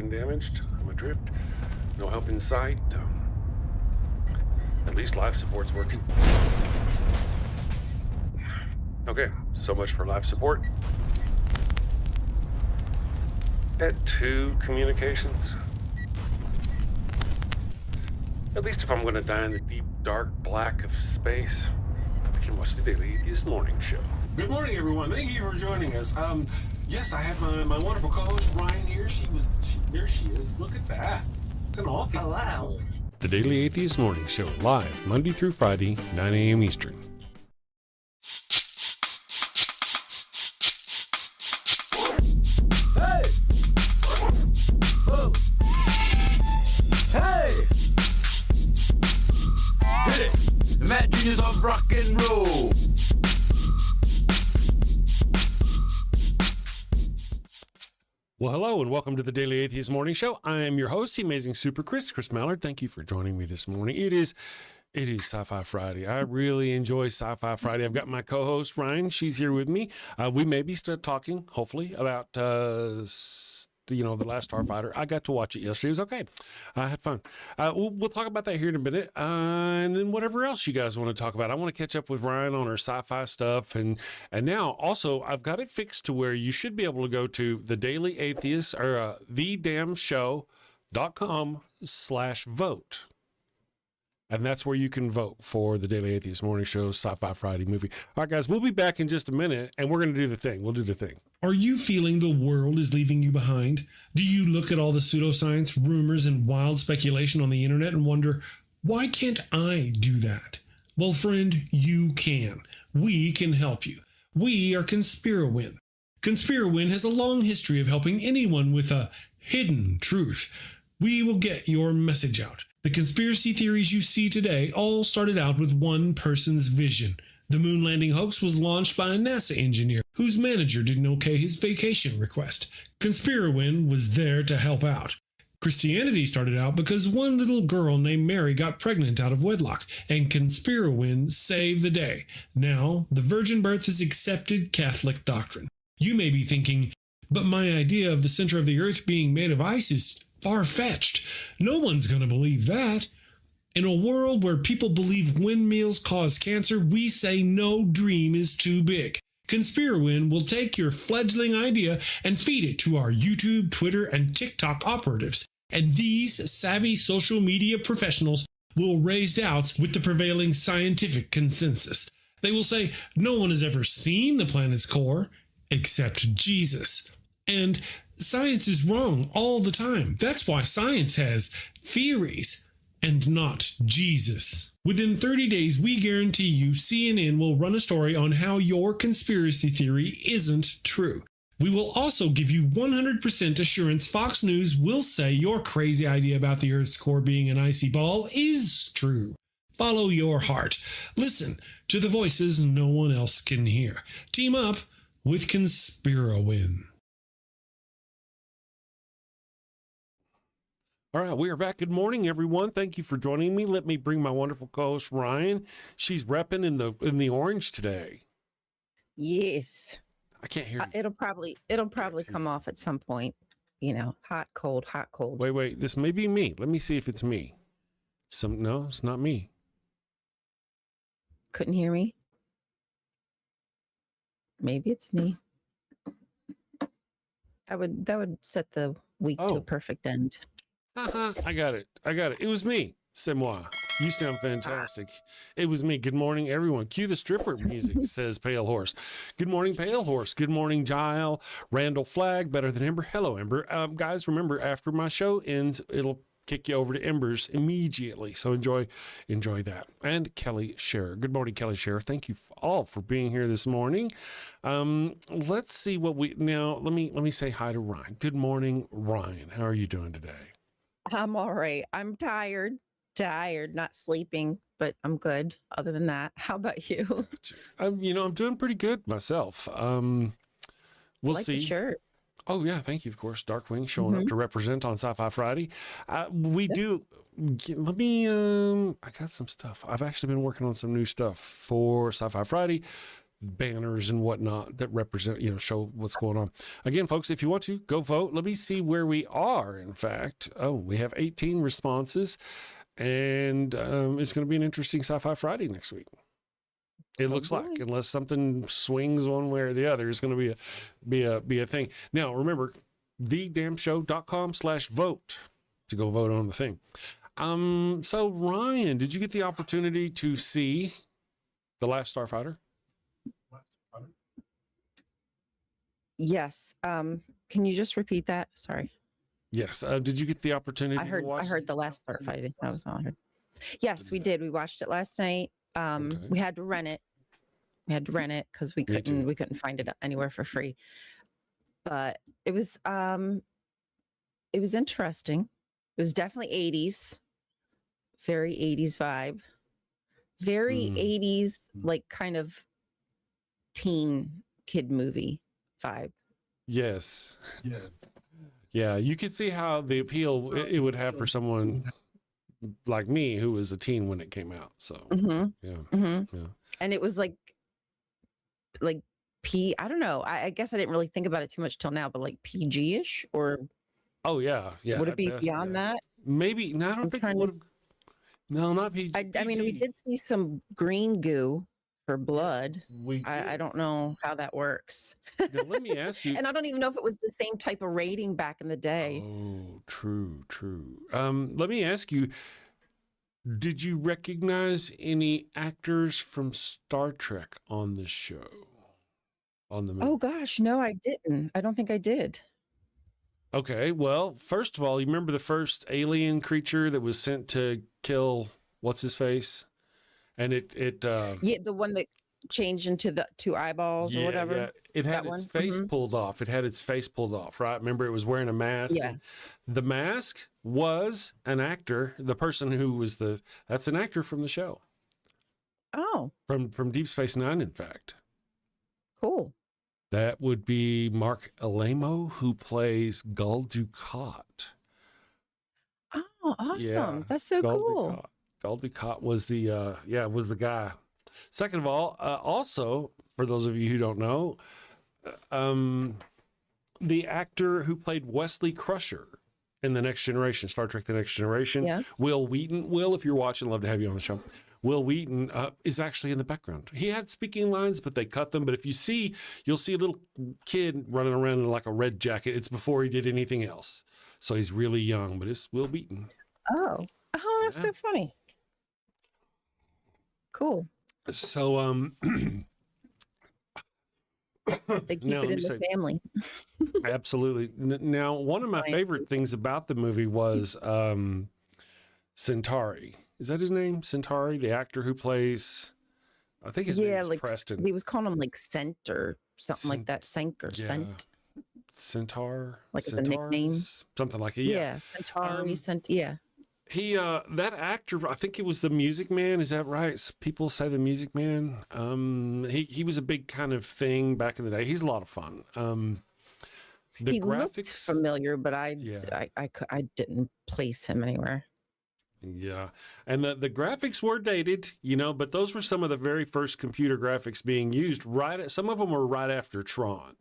been damaged. I'm adrift. No help in sight. At least life support's working. Okay, so much for life support. At 2 communications. At least if I'm going to die in the deep, dark black of space, I can watch the Daily Atheist morning show. Good morning, everyone. Thank you for joining us. Yes, I have my wonderful co-host Ryan here. There she is. Look at that. Look at all. Oh, wow. The Daily Atheist morning show, live Monday through Friday, 9 a.m. Eastern. Hey! Whoa! Hey! Hit it! The Mad Genius of rock and roll! Well, hello and welcome to the Daily Atheist Morning Show. I am your host, the amazing Super Chris Mallard. Thank you for joining me this morning. It is Sci-Fi Friday. I really enjoy Sci-Fi Friday. I've got my co-host Ryan. She's here with me. We may be start talking, hopefully, about the Last Starfighter. I got to watch it yesterday. It was okay. I had fun. We'll talk about that here in a minute. And then whatever else you guys want to talk about. I want to catch up with Ryan on our sci-fi stuff. And now also I've got it fixed to where you should be able to go to the Daily Atheist or thedamnshow.com/vote. And that's where you can vote for the Daily Atheist Morning Show's Sci-Fi Friday movie. All right, guys, we'll be back in just a minute, and we're going to do the thing. We'll do the thing. Are you feeling the world is leaving you behind? Do you look at all the pseudoscience, rumors, and wild speculation on the internet and wonder, why can't I do that? Well, friend, you can. We can help you. We are Conspirowin. Conspirowin has a long history of helping anyone with a hidden truth. We will get your message out. The conspiracy theories you see today all started out with one person's vision. The moon landing hoax was launched by a NASA engineer whose manager didn't okay his vacation request. Conspirowin was there to help out. Christianity started out because one little girl named Mary got pregnant out of wedlock, and Conspirowin saved the day. Now, the virgin birth is accepted Catholic doctrine. You may be thinking, but my idea of the center of the earth being made of ice is far-fetched. No one's going to believe that. In a world where people believe windmills cause cancer, we say no dream is too big. Conspirowin will take your fledgling idea and feed it to our YouTube, Twitter, and TikTok operatives. And these savvy social media professionals will raise doubts with the prevailing scientific consensus. They will say no one has ever seen the planet's core except Jesus. And science is wrong all the time. That's why science has theories and not Jesus. Within 30 days, we guarantee you CNN will run a story on how your conspiracy theory isn't true. We will also give you 100% assurance Fox News will say your crazy idea about the Earth's core being an icy ball is true. Follow your heart. Listen to the voices no one else can hear. Team up with Conspirowin. All right, we are back. Good morning, everyone. Thank you for joining me. Let me bring my wonderful co-host Ryan. She's repping in the orange today. Yes. I can't hear you. It'll probably come off at some point. Hot, cold, hot, cold. Wait. This may be me. Let me see if it's me. No, it's not me. Couldn't hear me? Maybe it's me. That would set the week to a perfect end. I got it. It was me. C'est moi. You sound fantastic. It was me. Good morning, everyone. Cue the stripper music, says Pale Horse. Good morning, Pale Horse. Good morning, Gile. Randall Flag, better than Ember. Hello, Ember. Guys, remember, after my show ends, it'll kick you over to Embers immediately. So enjoy that. And Kelly Scherer. Good morning, Kelly Scherer. Thank you all for being here this morning. Let's see what now let me say hi to Ryan. Good morning, Ryan. How are you doing today? I'm all right. I'm tired, not sleeping, but I'm good. Other than that, how about you? I'm doing pretty good myself. We'll like see. The shirt. Oh yeah, thank you. Of course, Darkwing showing up to represent on Sci-Fi Friday. We do. Let me. I got some stuff. I've actually been working on some new stuff for Sci-Fi Friday. banners and whatnot that represent, show what's going on. Again, folks, if you want to, go vote. Let me see where we are, in fact. Oh, we have 18 responses, and it's going to be an interesting Sci-Fi Friday next week. It looks like, unless something swings one way or the other, it's going to be a thing. Now, remember, thedamnshow.com/vote to go vote on the thing. So Ryan, did you get the opportunity to see The Last Starfighter? Yes. Can you just repeat that? Sorry. Yes. Did you get the opportunity I to watch? I heard The Last Starfighter. That was all I heard. Yes, we did. We watched it last night. Okay. We had to rent it. We had to rent it because we Me too. couldn't find it anywhere for free. But it was interesting. It was definitely 80s. Very 80s vibe. Very 80s, like kind of teen kid movie vibe. Yes. Yeah, you could see how the appeal it would have for someone like me who was a teen when it came out. So yeah. And it was like I don't know. I guess I didn't really think about it too much till now, but like PG-ish, or Oh yeah. would it at be best, beyond yeah. that? Maybe. No, I don't I'm think it trying to- would have. No, not PG. I mean, we did see some green goo for blood. We I don't know how that works. Now, let me ask you. And I don't even know if it was the same type of rating back in the day. Oh, true. Let me ask you, did you recognize any actors from Star Trek on the show? On the movie? Oh gosh, no, I didn't. I don't think I did. Okay, well, first of all, you remember the first alien creature that was sent to kill what's his face? And it Yeah, the one that changed into the two eyeballs or whatever. Yeah. It had That its one? face pulled off. It had its face pulled off, right? Remember, it was wearing a mask. Yeah. The mask was an actor. The person who was that's an actor from the show. Oh, From Deep Space Nine, in fact. cool. That would be Mark Alamo, who plays Gul Dukat. Oh, awesome. Yeah, That's so Gul cool. Dukat. Gul Dukat was the guy. Second of all, also, for those of you who don't know, the actor who played Wesley Crusher in The Next Generation, Star Trek The Next Generation, Yeah. Will Wheaton. Will, if you're watching, love to have you on the show. Will Wheaton is actually in the background. He had speaking lines, but they cut them. But if you'll see a little kid running around in like a red jacket. It's before he did anything else. So he's really young, but it's Will Wheaton. Oh, that's Yeah. so funny. Cool. So, They keep Now, let it in me the say- family. absolutely. Now, one of my Right. favorite things about the movie was Centauri. Is that his name? Centauri, the actor who plays, I think his name is like Preston. he was calling him like Scent or something Cent- like that. Scent or yeah. Scent. Centaur? Like it's a nickname? Centaurs? Something like it. Yeah. Centauri, Um, yeah. He, that actor, I think it was the Music Man. Is that right? People say the Music Man. He was a big kind of thing back in the day. He's a lot of fun. The He looked graphics, familiar, but I didn't place him anywhere. yeah, and the graphics were dated, but those were some of the very first computer graphics being used. Some of them were right after Tron.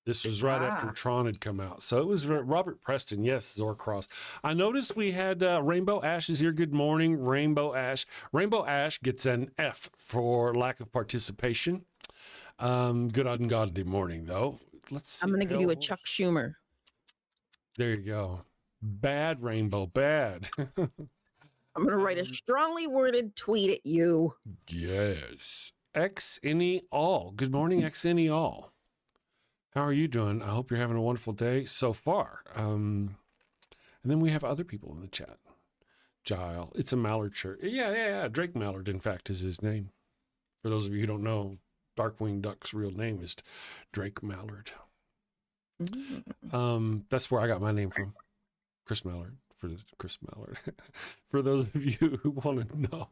This was right after Tron had come out. So it was Robert Preston. Yes, Zorcross. I noticed we had Rainbow Ash is here. Good morning, Rainbow Ash. Rainbow Ash gets an F for lack of participation. Good ungodly morning, though. Let's see. I'm going to give you a Hellhorse. Chuck Schumer. There you go. Bad, Rainbow, bad. I'm going to write a strongly worded tweet at you. Yes. XNE All. Good morning, XNE All. How are you doing? I hope you're having a wonderful day so far. And then we have other people in the chat. Gile. It's a Mallard shirt. Yeah. Drake Mallard, in fact, is his name. For those of you who don't know, Darkwing Duck's real name is Drake Mallard. That's where I got my name from. Chris Mallard. For those of you who want to know.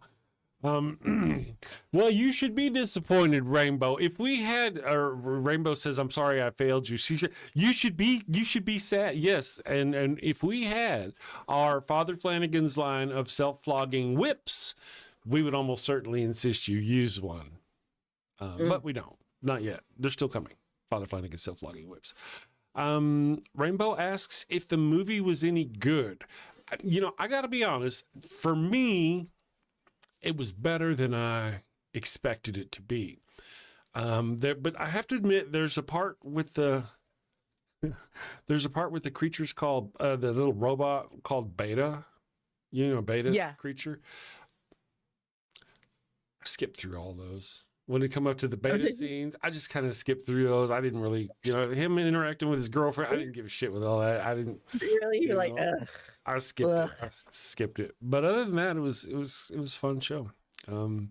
Well, you should be disappointed, Rainbow. If we had, Rainbow says, "I'm sorry, I failed you." She said, "You should be sad." Yes, and if we had our Father Flanagan's line of self-flogging whips, we would almost certainly insist you use one. but we don't. Not yet. They're still coming. Father Flanagan's self-logging whips. Rainbow asks if the movie was any good. You know, I got to be honest. For me, it was better than I expected it to be. But I have to admit, there's a part with the creatures called the little robot called Beta. You know, Beta creature. I skipped through all those. When it come up to the Beta scenes, I just kind of skipped through those. I didn't really, him interacting with his girlfriend. I didn't give a shit with all that. I didn't really. You're like, ugh. I skipped it. I skipped it. But other than that, it was a fun show. Well,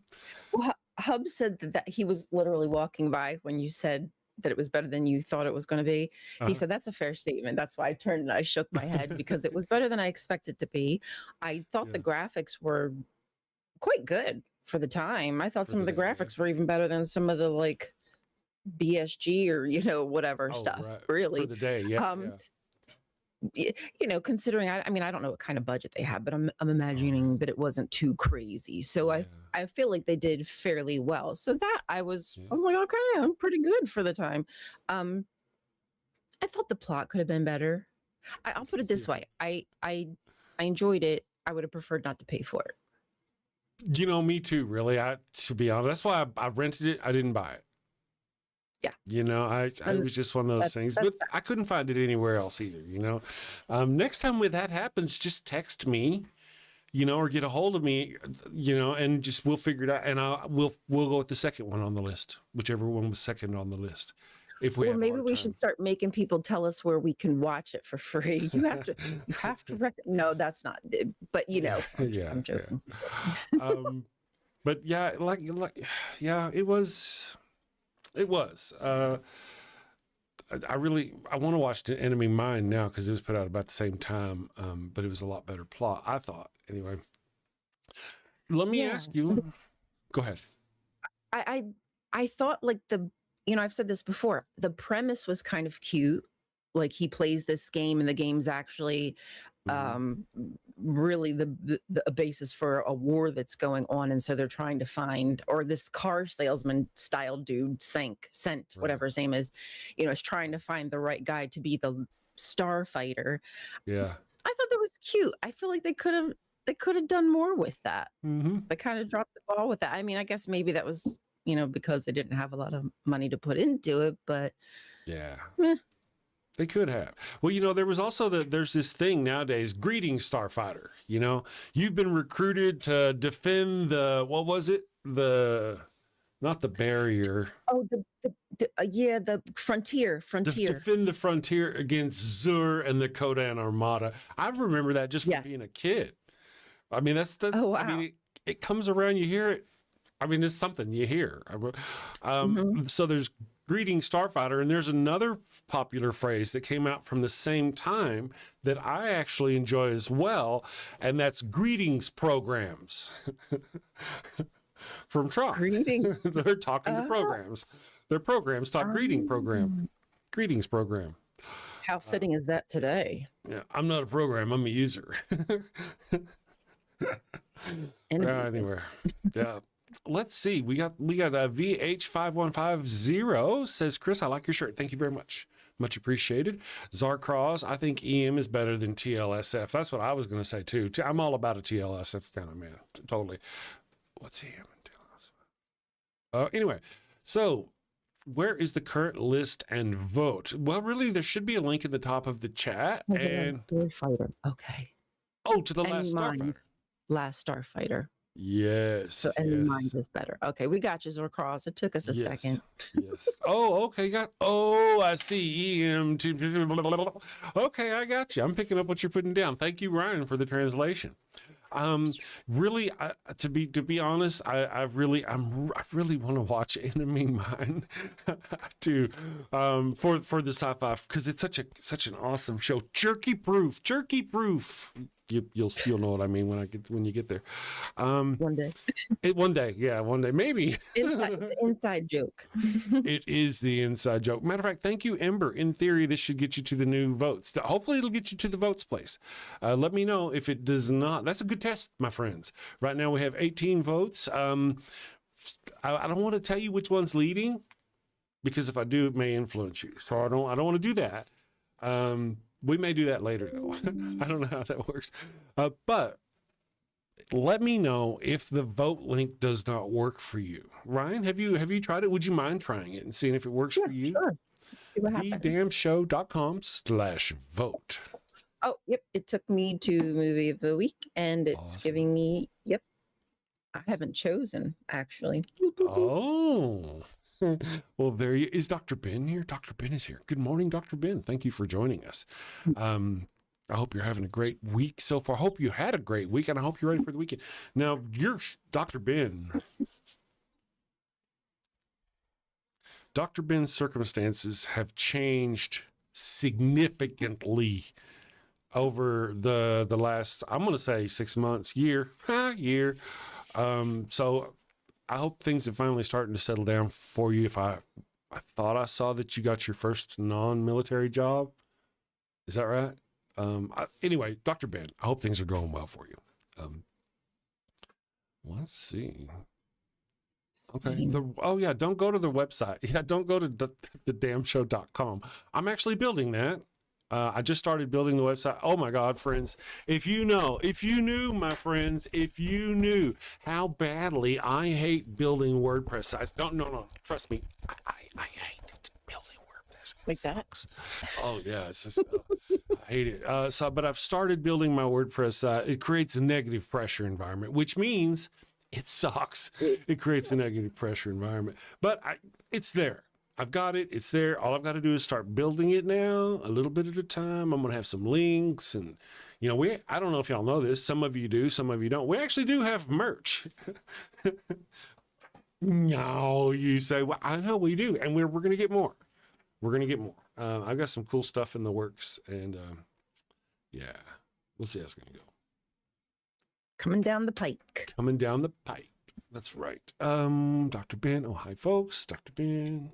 Hub said that he was literally walking by when you said that it was better than you thought it was going to be. He said that's a fair statement. That's why I turned and I shook my head because it was better than I expected to be. I thought the graphics were quite good for the time. I thought some of the graphics were even better than some of the like BSG or whatever stuff. Right. Really, for the day, considering I mean I don't know what kind of budget they had, but I'm imagining that it wasn't too crazy. So I feel like they did fairly well. So that I was like, okay, I'm pretty good for the time. I thought the plot could have been better. I'll put it this way: I enjoyed it. I would have preferred not to pay for it. Me too, really. To be honest, that's why I rented it. I didn't buy it. Yeah. I was just one of those things, but I couldn't find it anywhere else either, Next time when that happens, just text me, or get a hold of me, and just, we'll figure it out. And we'll go with the second one on the list, whichever one was second on the list. If we maybe we should start making people tell us where we can watch it for free. You have to no, that's not, but I'm joking. But yeah, it was. I want to watch The Enemy Mine now because it was put out about the same time, but it was a lot better plot, I thought. Anyway, let me ask you. Go ahead. I thought like I've said this before. The premise was kind of cute. Like he plays this game, and the game's actually really the basis for a war that's going on, and so they're trying to find, or this car salesman style dude, Scent, whatever his name is, is trying to find the right guy to be the Starfighter. Yeah, I thought that was cute. I feel like they could have done more with that. They kind of dropped the ball with that. I mean, I guess maybe that was because they didn't have a lot of money to put into it, but they could have. Well, there was also there's this thing nowadays, greetings Starfighter. You've been recruited to defend what was it? Not the barrier. Oh, the frontier. Defend the frontier against Zur and the Kodan Armada. I remember that just from being a kid. I mean, that's the. Oh, wow. I mean, it comes around. You hear it. I mean, it's something you hear. So there's greetings Starfighter, and there's another popular phrase that came out from the same time that I actually enjoy as well, and that's greetings programs. From Trope. Greetings. They're talking to programs. Their programs talk greetings program. How fitting is that today? Yeah, I'm not a program. I'm a user. Anyway, yeah. Let's see. We got a VH5150 says, Chris, I like your shirt. Thank you very much. Much appreciated. Zarcross, I think EM is better than TLSF. That's what I was going to say too. I'm all about a TLSF kind of man. Totally. What's EM and TLSF? Anyway, so where is the current list and vote? Well, really, there should be a link at the top of the chat. Starfighter. Okay. Oh, to the Last Starfighter. Last Starfighter. Yes. So mine is better. Okay, we got you, Zorcross. It took us a second. Yes. Oh, okay. I see. EM. Okay, I got you. I'm picking up what you're putting down. Thank you, Ryan, for the translation. Really, to be honest, I really want to watch Enemy Mine too, for the sci-fi, because it's such an awesome show. Jerky proof. You'll know what I mean when you get there. One day. One day, maybe. Inside joke. It is the inside joke. Matter of fact, thank you, Ember. In theory, this should get you to the new votes. Hopefully, it'll get you to the votes place. Let me know if it does not. That's a good test, my friends. Right now, we have 18 votes. I don't want to tell you which one's leading, because if I do, it may influence you. So I don't want to do that. We may do that later though. I don't know how that works. But let me know if the vote link does not work for you. Ryan, have you tried it? Would you mind trying it and seeing if it works for you? Sure. Let's see what happens. thedamnshow.com/vote. Oh, yep. It took me to movie of the week, and it's Awesome. giving me, yep. I haven't chosen, actually. Oh. Well, is Dr. Ben here? Dr. Ben is here. Good morning, Dr. Ben. Thank you for joining us. I hope you're having a great week so far. I hope you had a great week, and I hope you're ready for the weekend. Now, Dr. Ben. Dr. Ben's circumstances have changed significantly over the last, I'm going to say 6 months, year. So I hope things are finally starting to settle down for you. If I thought I saw that you got your first non-military job. Is that right? Anyway, Dr. Ben, I hope things are going well for you. Let's see. Okay. Don't go to the website. Yeah, don't go to thedamnshow.com. I'm actually building that. I just started building the website. Oh my God, friends. If you knew, my friends, if you knew how badly I hate building WordPress sites. No, trust me. I hate it. Building WordPress. Like that? Sucks. Oh yeah. It's just, I hate it. But I've started building my WordPress site. It creates a negative pressure environment, which means it sucks. It creates a negative pressure environment, but it's there. I've got it. It's there. All I've got to do is start building it now, a little bit at a time. I'm going to have some links, and I don't know if y'all know this. Some of you do, some of you don't. We actually do have merch. No, you say, well, I know we do, and we're going to get more. We're going to get more. I've got some cool stuff in the works, and yeah, we'll see how it's going to go. Coming down the pike. Coming down the pipe. That's right. Dr. Ben. Oh, hi, folks. Dr. Ben.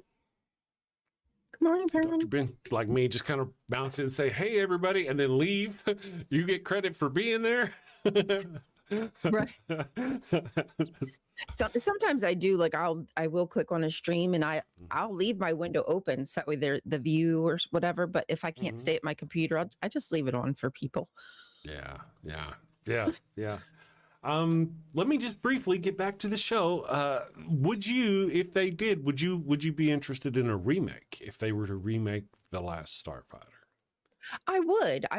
Good morning, Dr. Fern. Ben, like me, just kind of bounce in and say, hey, everybody, and then leave. You get credit for being there. Right. So sometimes I do, like I will click on a stream and I'll leave my window open so that way the view or whatever. But if I can't stay at my computer, I just leave it on for people. Yeah. Let me just briefly get back to the show. Would you, if they did, would you be interested in a remake if they were to remake The Last Starfighter? I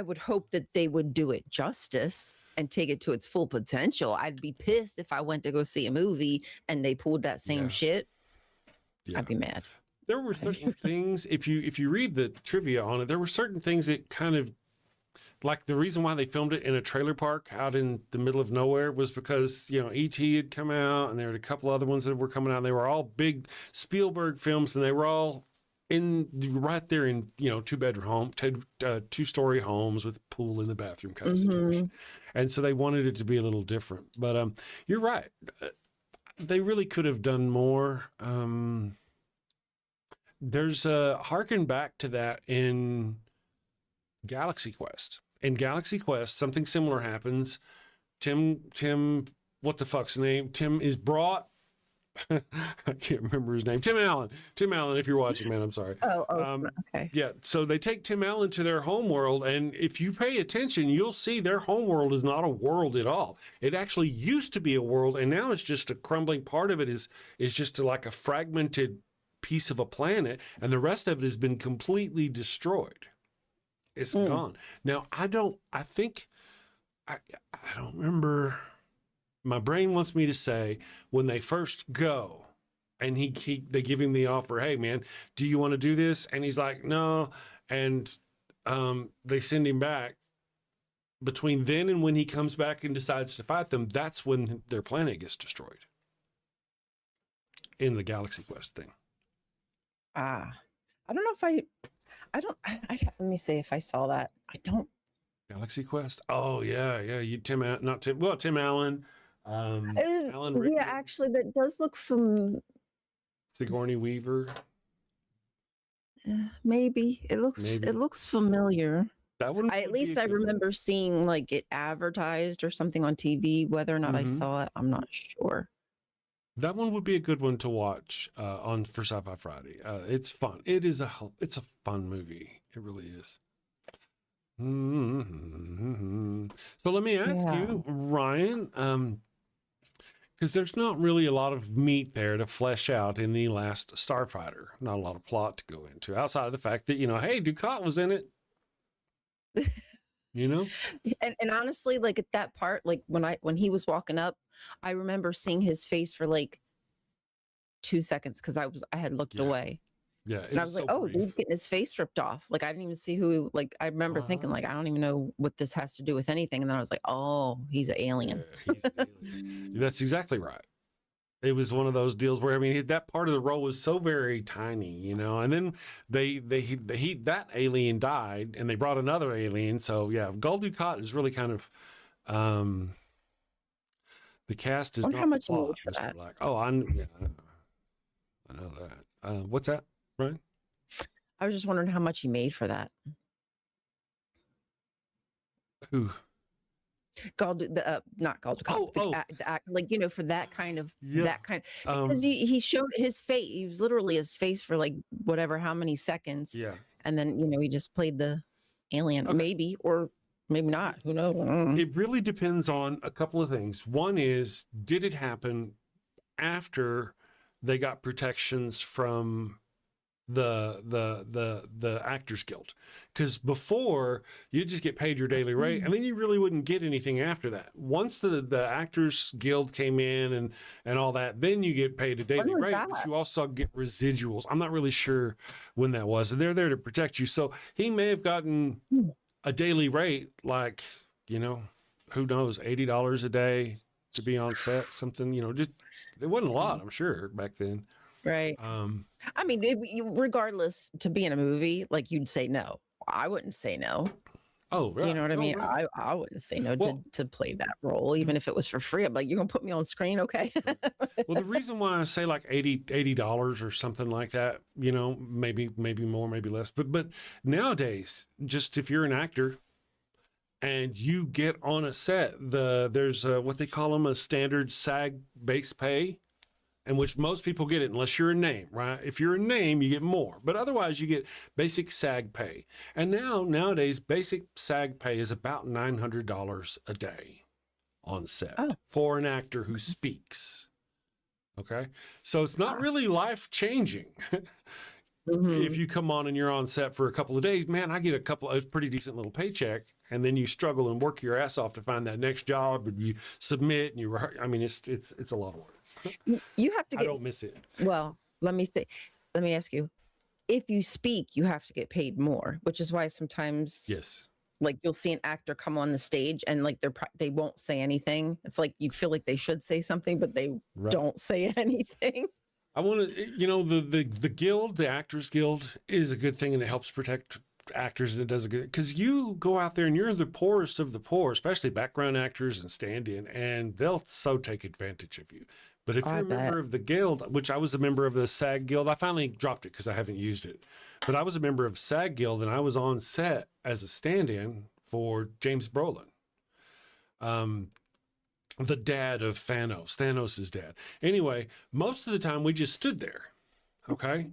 would hope that they would do it justice and take it to its full potential. I'd be pissed if I went to go see a movie and they pulled that same shit. Yeah. I'd be mad. There were certain things, if you read the trivia on it, there were certain things that kind of, like the reason why they filmed it in a trailer park out in the middle of nowhere was because, E.T. had come out and there were a couple other ones that were coming out. And they were all big Spielberg films, and they were all right there in, two-bedroom home, two-story homes with a pool in the bathroom kind of situation. And so they wanted it to be a little different. But you're right. They really could have done more. There's harken back to that in Galaxy Quest. In Galaxy Quest, something similar happens. Tim, what the fuck's name? Tim is brought. I can't remember his name. Tim Allen, if you're watching, man, I'm sorry. Okay. Yeah, so they take Tim Allen to their home world, and if you pay attention, you'll see their home world is not a world at all. It actually used to be a world, and now it's just a crumbling part of it is just like a fragmented piece of a planet, and the rest of it has been completely destroyed. It's gone. Now, I don't remember. My brain wants me to say when they first go and they give him the offer, hey man, do you want to do this? And he's like, no. And they send him back. Between then and when he comes back and decides to fight them, that's when their planet gets destroyed in the Galaxy Quest thing. I don't know if let me see if I saw that. I don't. Galaxy Quest? Oh yeah. Tim Allen. Alan Rickman. Yeah, actually, that does look from Sigourney Weaver. Maybe it looks familiar. That wouldn't. At least I remember seeing like it advertised or something on TV. Whether or not I saw it, I'm not sure. That one would be a good one to watch on for Sci-Fi Friday. It's fun. It's a fun movie. It really is. So let me ask you, Ryan, because there's not really a lot of meat there to flesh out in the Last Starfighter. Not a lot of plot to go into outside of the fact that, hey, Ducat was in it. And honestly, like at that part, like when he was walking up, I remember seeing his face for like 2 seconds because I had looked away. Yeah. And I was like, oh, dude's getting his face ripped off. Like I didn't even see who, like I remember thinking like, I don't even know what this has to do with anything. And then I was like, oh, he's an alien. Yeah, he's an alien. That's exactly right. It was one of those deals where, that part of the role was so very tiny, and then that alien died and they brought another alien. So yeah, Gul Dukat is really kind of, the cast is not how much the plot, for Mr. that. Black. Oh, I know that. What's that, Ryan? I was just wondering how much he made for that. Who? Not Gul Dukat. Like for that kind of because he showed his face. He was literally his face for like whatever how many seconds. Yeah, and then he just played the alien, maybe or maybe not. Who knows? It really depends on a couple of things. One is, did it happen after they got protections from the Actors Guild? Because before, you just get paid your daily rate, and then you really wouldn't get anything after that. Once the Actors Guild came in and all that, then you get paid a daily rate, but you also get residuals. I'm not really sure when that was. They're there to protect you. So he may have gotten a daily rate, like, who knows, $80 a day to be on set, something, just, it wasn't a lot, I'm sure, back then. Right. Regardless, to be in a movie, like you'd say no. I wouldn't say no. Oh, right. You know what I mean? Right. I wouldn't say no to play that role, even if it was for free. I'm like, you're gonna put me on screen, okay? Well, the reason why I say like $80 or something like that, maybe more, maybe less, but nowadays, just if you're an actor and you get on a set, there's what they call them, a standard SAG base pay, in which most people get it unless you're a name, right? If you're a name, you get more, but otherwise you get basic SAG pay. And nowadays, basic SAG pay is about $900 a day on set for an actor who speaks. Okay, so it's not really life changing. If you come on and you're on set for a couple of days, man, I get a pretty decent little paycheck, and then you struggle and work your ass off to find that next job, and you submit, and it's a lot of work. You have to I don't miss it. Well, let me ask you, if you speak, you have to get paid more, which is why sometimes, yes, like you'll see an actor come on the stage and like they won't say anything. It's like you feel like they should say something, but they don't say anything. I want to, the guild, the Actors Guild, is a good thing, and it helps protect actors, and it does a good, because you go out there and you're the poorest of the poor, especially background actors and stand-in, and they'll so take advantage of you. But if you're a member of the guild, which I was a member of the SAG Guild, I finally dropped it because I haven't used it, but I was a member of SAG Guild, and I was on set as a stand-in for James Brolin, the dad of Thanos' dad. Anyway, most of the time we just stood there, okay,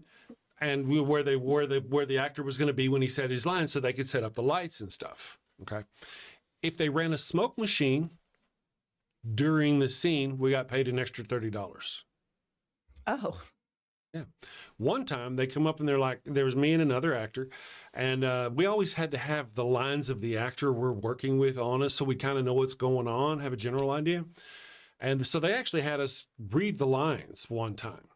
and we where the actor was going to be when he said his lines, so they could set up the lights and stuff. Okay, if they ran a smoke machine during the scene, we got paid an extra $30. Oh, yeah. One time they come up and they're like, there was me and another actor, and we always had to have the lines of the actor we're working with on us, so we kind of know what's going on, have a general idea. And so they actually had us read the lines one time,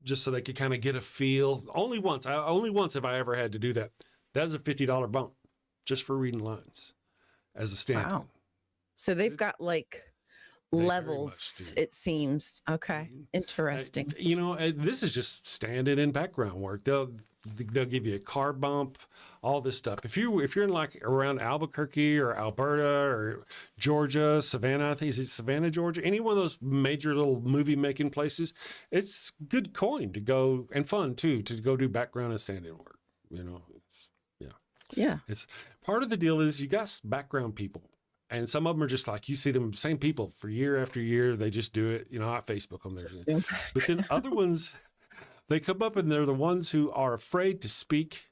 just so they could kind of get a feel. Only once have I ever had to do that. That was a $50 bump just for reading lines as a stand-in. Wow. So they've got like levels, it seems. Okay, interesting. This is just stand-in and background work. They'll give you a car bump, all this stuff. If you're in like around Albuquerque or Alberta or Georgia, Savannah, I think, is it Savannah, Georgia? Any one of those major little movie making places, it's good coin to go, and fun too, to go do background and stand-in work. It's part of the deal is you got background people. And some of them are just like, you see them, same people for year after year. They just do it. You know, I Facebook them. There. But then other ones, they come up and they're the ones who are afraid to speak.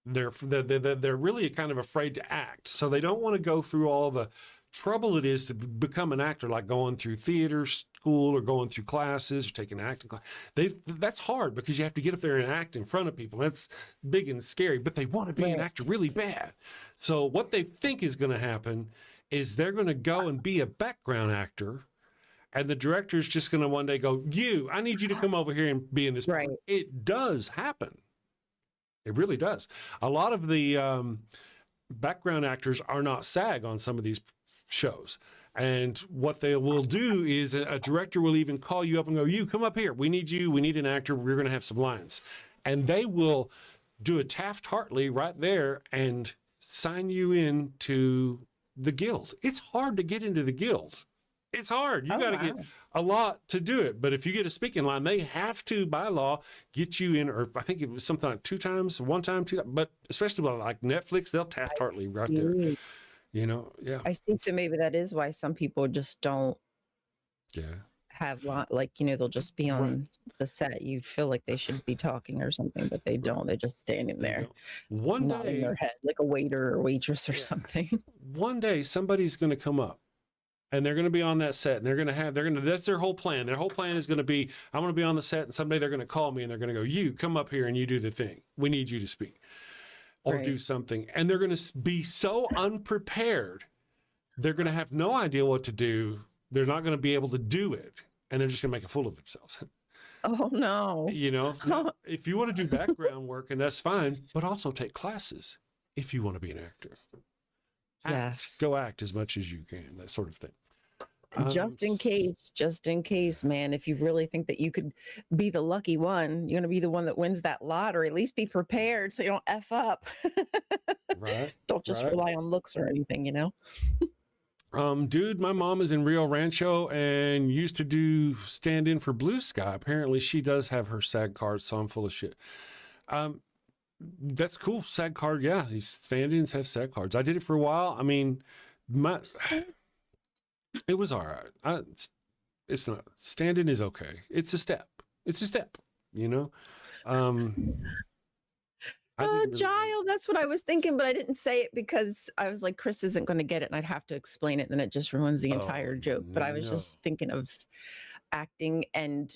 They're really kind of afraid to act. So they don't want to go through all the trouble it is to become an actor, like going through theater school or going through classes or taking acting class. That's hard because you have to get up there and act in front of people. That's big and scary, but they want to be an actor really bad. So what they think is going to happen is they're going to go and be a background actor, and the director's just going to one day go, I need you to come over here and be in this. Right. It does happen. It really does. A lot of the background actors are not SAG on some of these shows. And what they will do is a director will even call you up and go, come up here. We need you. We need an actor. We're going to have some lines. And they will do a Taft-Hartley right there and sign you into the guild. It's hard to get into the guild. It's hard. You got to get a lot to do it. But if you get a speaking line, they have to, by law, get you in, or I think it was something like 2 times, 1 time, 2 times. But especially like Netflix, they'll Taft-Hartley right there. You know, yeah. I see. So maybe that is why some people just don't have they'll just be on the set. You feel like they should be talking or something, but they don't. They're just standing there, one nodding day, their head like a waiter or waitress or something. One day, somebody's going to come up, and they're going to be on that set, and that's their whole plan. Their whole plan is going to be, I'm going to be on the set, and someday they're going to call me, and they're going to go, you come up here and you do the thing. We need you to speak or do something. And they're going to be so unprepared. They're going to have no idea what to do. They're not going to be able to do it. And they're just going to make a fool of themselves. Oh, no. You know, if you want to do background work, and that's fine, but also take classes if you want to be an actor. Yes. Go act as much as you can, that sort of thing. Just in case, man, if you really think that you could be the lucky one, you're going to be the one that wins that lottery, at least be prepared so you don't F up. Right. Don't just rely on looks or anything, you know? Dude, my mom is in Rio Rancho and used to do stand in for Blue Sky. Apparently she does have her SAG card, so I'm full of shit. That's cool. SAG card. Yeah. These stand-ins have SAG cards. I did it for a while. I mean, it was all right. It's not, stand-in is okay. It's a step, you know? Gile, that's what I was thinking, but I didn't say it because I was like, Chris isn't going to get it and I'd have to explain it. Then it just ruins the entire joke. But I was just thinking of acting, and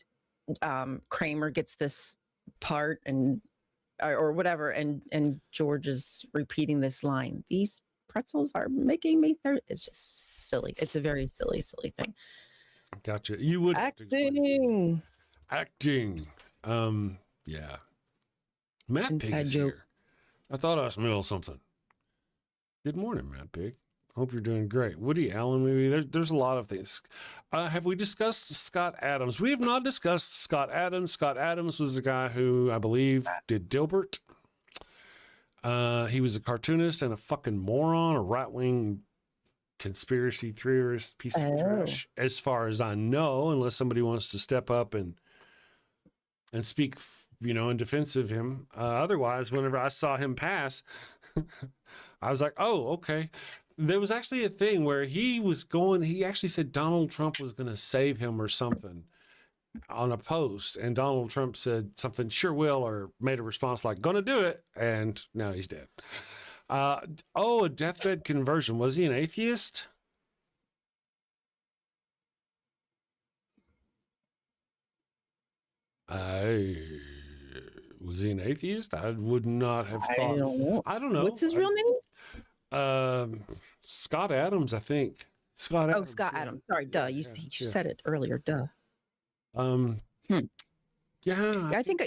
Kramer gets this part or whatever. And George is repeating this line. These pretzels are making me thirsty. It's just silly. It's a very silly thing. Gotcha. You would acting. Yeah. Matt Inside Pig is joke. here. I thought I smelled something. Good morning, Matt Pig. Hope you're doing great. Woody Allen movie. There's a lot of things. Have we discussed Scott Adams? We have not discussed Scott Adams. Scott Adams was the guy who I believe did Dilbert. He was a cartoonist and a fucking moron, a right-wing conspiracy theorist, piece of trash, as far as I know, unless somebody wants to step up and speak, you know, in defense of him. Otherwise, whenever I saw him pass, I was like, oh, okay. There was actually a thing where he actually said Donald Trump was going to save him or something on a post. And Donald Trump said something, sure will, or made a response like, gonna do it. And now he's dead. A deathbed conversion. Was he an atheist? Was he an atheist? I would not have thought. I don't know. What's his real name? Scott Adams, I think. Scott Adams. Oh, Scott Adams. Sorry, duh. You said it earlier. Duh. Yeah. I think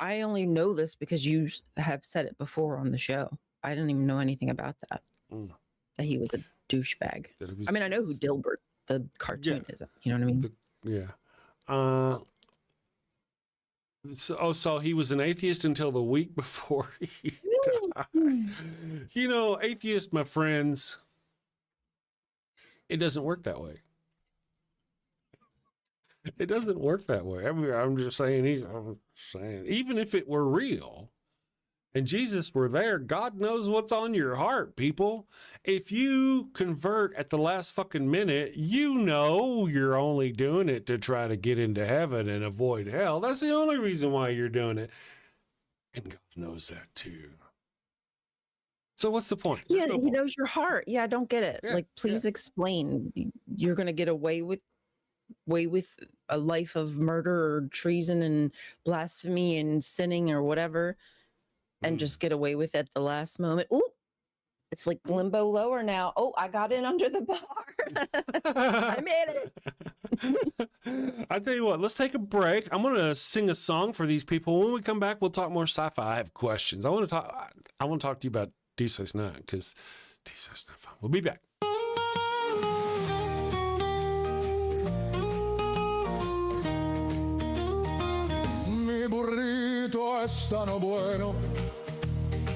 I only know this because you have said it before on the show. I didn't even know anything about that. That he was a douchebag. I mean, I know who Dilbert, the cartoon, is. You know what I mean? So he was an atheist until the week before he died. You know, atheist, my friends, it doesn't work that way. It doesn't work that way. I mean, I'm just saying, even if it were real and Jesus were there. God knows what's on your heart, people. If you convert at the last fucking minute, you know you're only doing it to try to get into heaven and avoid hell. That's the only reason why you're doing it. And God knows that too. So what's the point? Yeah, he knows your heart. Yeah, I don't get it. Yeah, Like, please explain. You're gonna get away with a life of murder or treason and blasphemy and sinning or whatever, and just get away with it at the last moment. Ooh, it's like limbo lower now. Oh, I got in under the bar. I made it. I tell you what, let's take a break. I'm gonna sing a song for these people. When we come back, we'll talk more sci-fi. I have questions. I want to talk to you about Deep Space Nine, because Deep Space Nine fun. We'll be back. Mi burrito es tan bueno,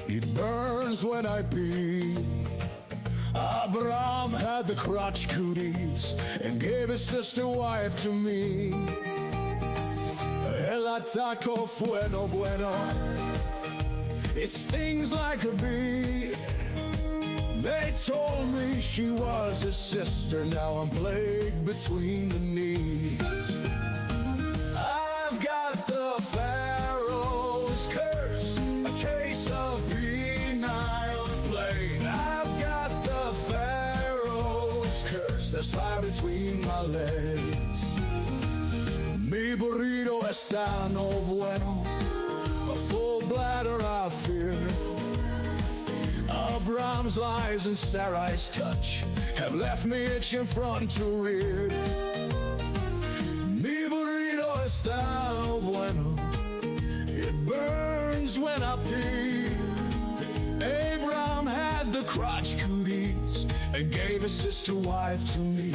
it burns when I pee. Abraham had the crotch cooties and gave his sister wife to me. El ataco bueno bueno, it stings like a bee. They told me she was his sister, now I'm plagued between the knees. I've got the Pharaoh's curse, a case of penile plague. I've got the Pharaoh's curse, there's fire between my legs. Mi burrito está no bueno, a full bladder I fear. Abraham's lies and Sarai's touch have left me itching front to rear. Mi burrito está bueno, it burns when I pee. Abraham had the crotch cooties and gave his sister wife to me.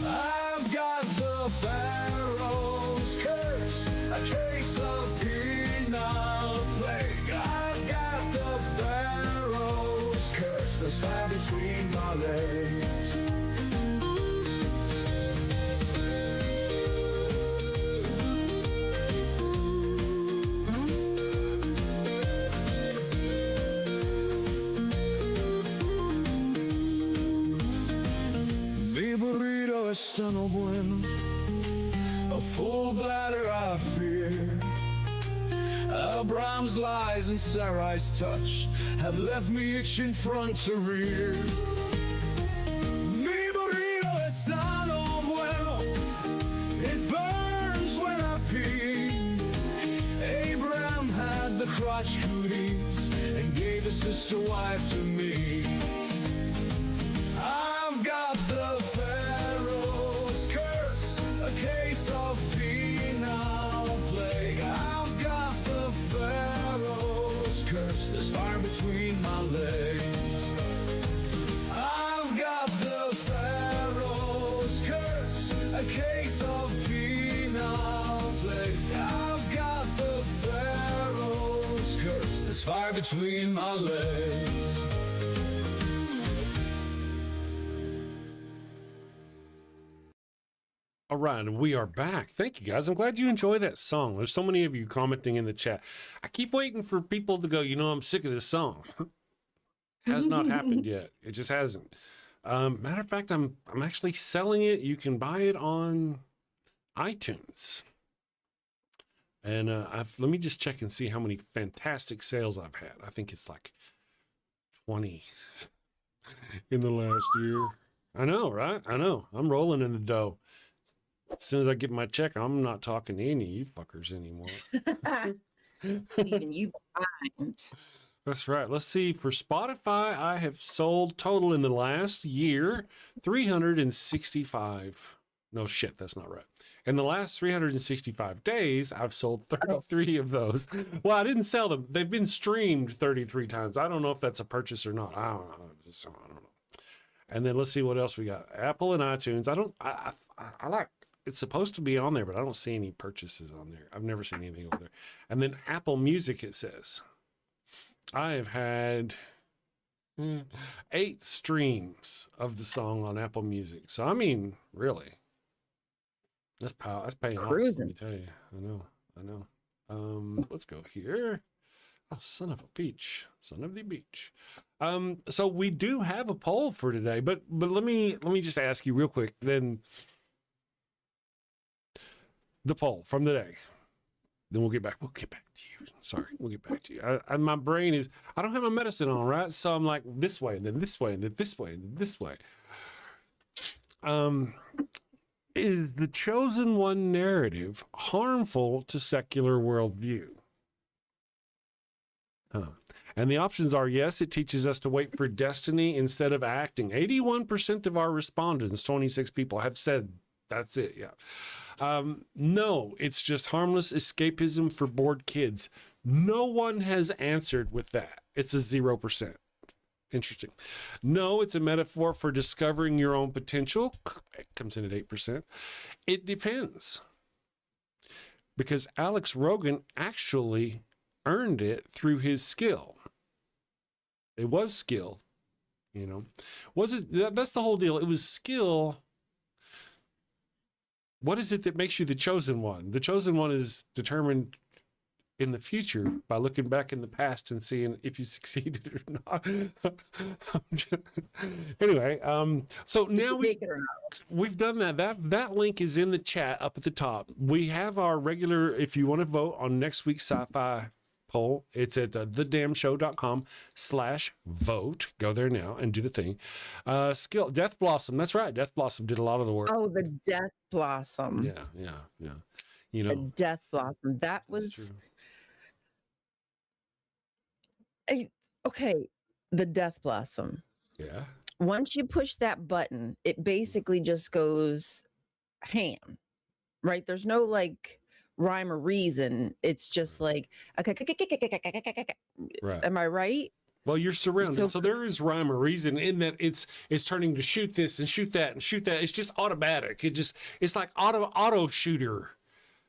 I've got the Pharaoh's curse, a case of penile plague. I've got the Pharaoh's curse, there's fire between my legs. Mi burrito está no bueno, a full bladder I fear. Abraham's lies and Sarai's touch have left me itching front to rear. Mi burrito está no bueno, it burns when I pee. Abraham had the crotch cooties and gave his sister wife to me. I've got the Pharaoh's curse, a case of penile plague. I've got the Pharaoh's curse, there's fire between my legs. I've got the Pharaoh's curse, a case of penile plague. I've got the Pharaoh's curse, there's fire between my legs. All right, and we are back. Thank you, guys. I'm glad you enjoyed that song. There's so many of you commenting in the chat. I keep waiting for people to go, I'm sick of this song. Has not happened yet. It just hasn't. Matter of fact, I'm actually selling it. You can buy it on iTunes. And let me just check and see how many fantastic sales I've had. I think it's like 20 in the last year. I know, right? I know. I'm rolling in the dough. As soon as I get my check, I'm not talking to any of you fuckers anymore. Even you behind. That's right. Let's see. For Spotify, I have sold total in the last year 365. No shit, that's not right. In the last 365 days, I've sold 33 of those. Well, I didn't sell them. They've been streamed 33 times. I don't know if that's a purchase or not. I don't know. I don't know. And then let's see what else we got. Apple and iTunes. I like. It's supposed to be on there, but I don't see any purchases on there. I've never seen anything over there. And then Apple Music, it says. I have had 8 streams of the song on Apple Music. So, I mean, really. That's paying off, let me tell you. I know. Let's go here. Oh, son of a peach. Son of the beach. So we do have a poll for today, but let me just ask you real quick then. The poll from the day. Then we'll get back to you. Sorry, we'll get back to you. My brain is, I don't have my medicine on, right? So I'm like this way, and then this way, and then this way, and then this way. Is the chosen one narrative harmful to secular worldview? And the options are yes, it teaches us to wait for destiny instead of acting. 81% of our respondents, 26 people, have said that's it. Yeah. No, it's just harmless escapism for bored kids. No one has answered with that. It's a 0%. Interesting. No, it's a metaphor for discovering your own potential. It comes in at 8%. It depends. Because Alex Rogan actually earned it through his skill. It was skill, you know. Was it? That's the whole deal. It was skill. What is it that makes you the chosen one? The chosen one is determined in the future by looking back in the past and seeing if you succeeded or not. Anyway, so now we've done that. That link is in the chat up at the top. We have our regular, if you want to vote on next week's sci-fi poll, it's at thedamnshow.com/vote. Go there now and do the thing. Skill, Death Blossom. That's right. Death Blossom did a lot of the work. Oh, the Death Blossom. Yeah. You know, the Death Blossom. That was okay. The Death Blossom. Yeah. Once you push that button, it basically just goes ham, right? There's no like rhyme or reason. It's just like, right. Am I right? Well, you're surrounded, so there is rhyme or reason in that it's turning to shoot this and shoot that and shoot that. It's just automatic. It's like auto shooter.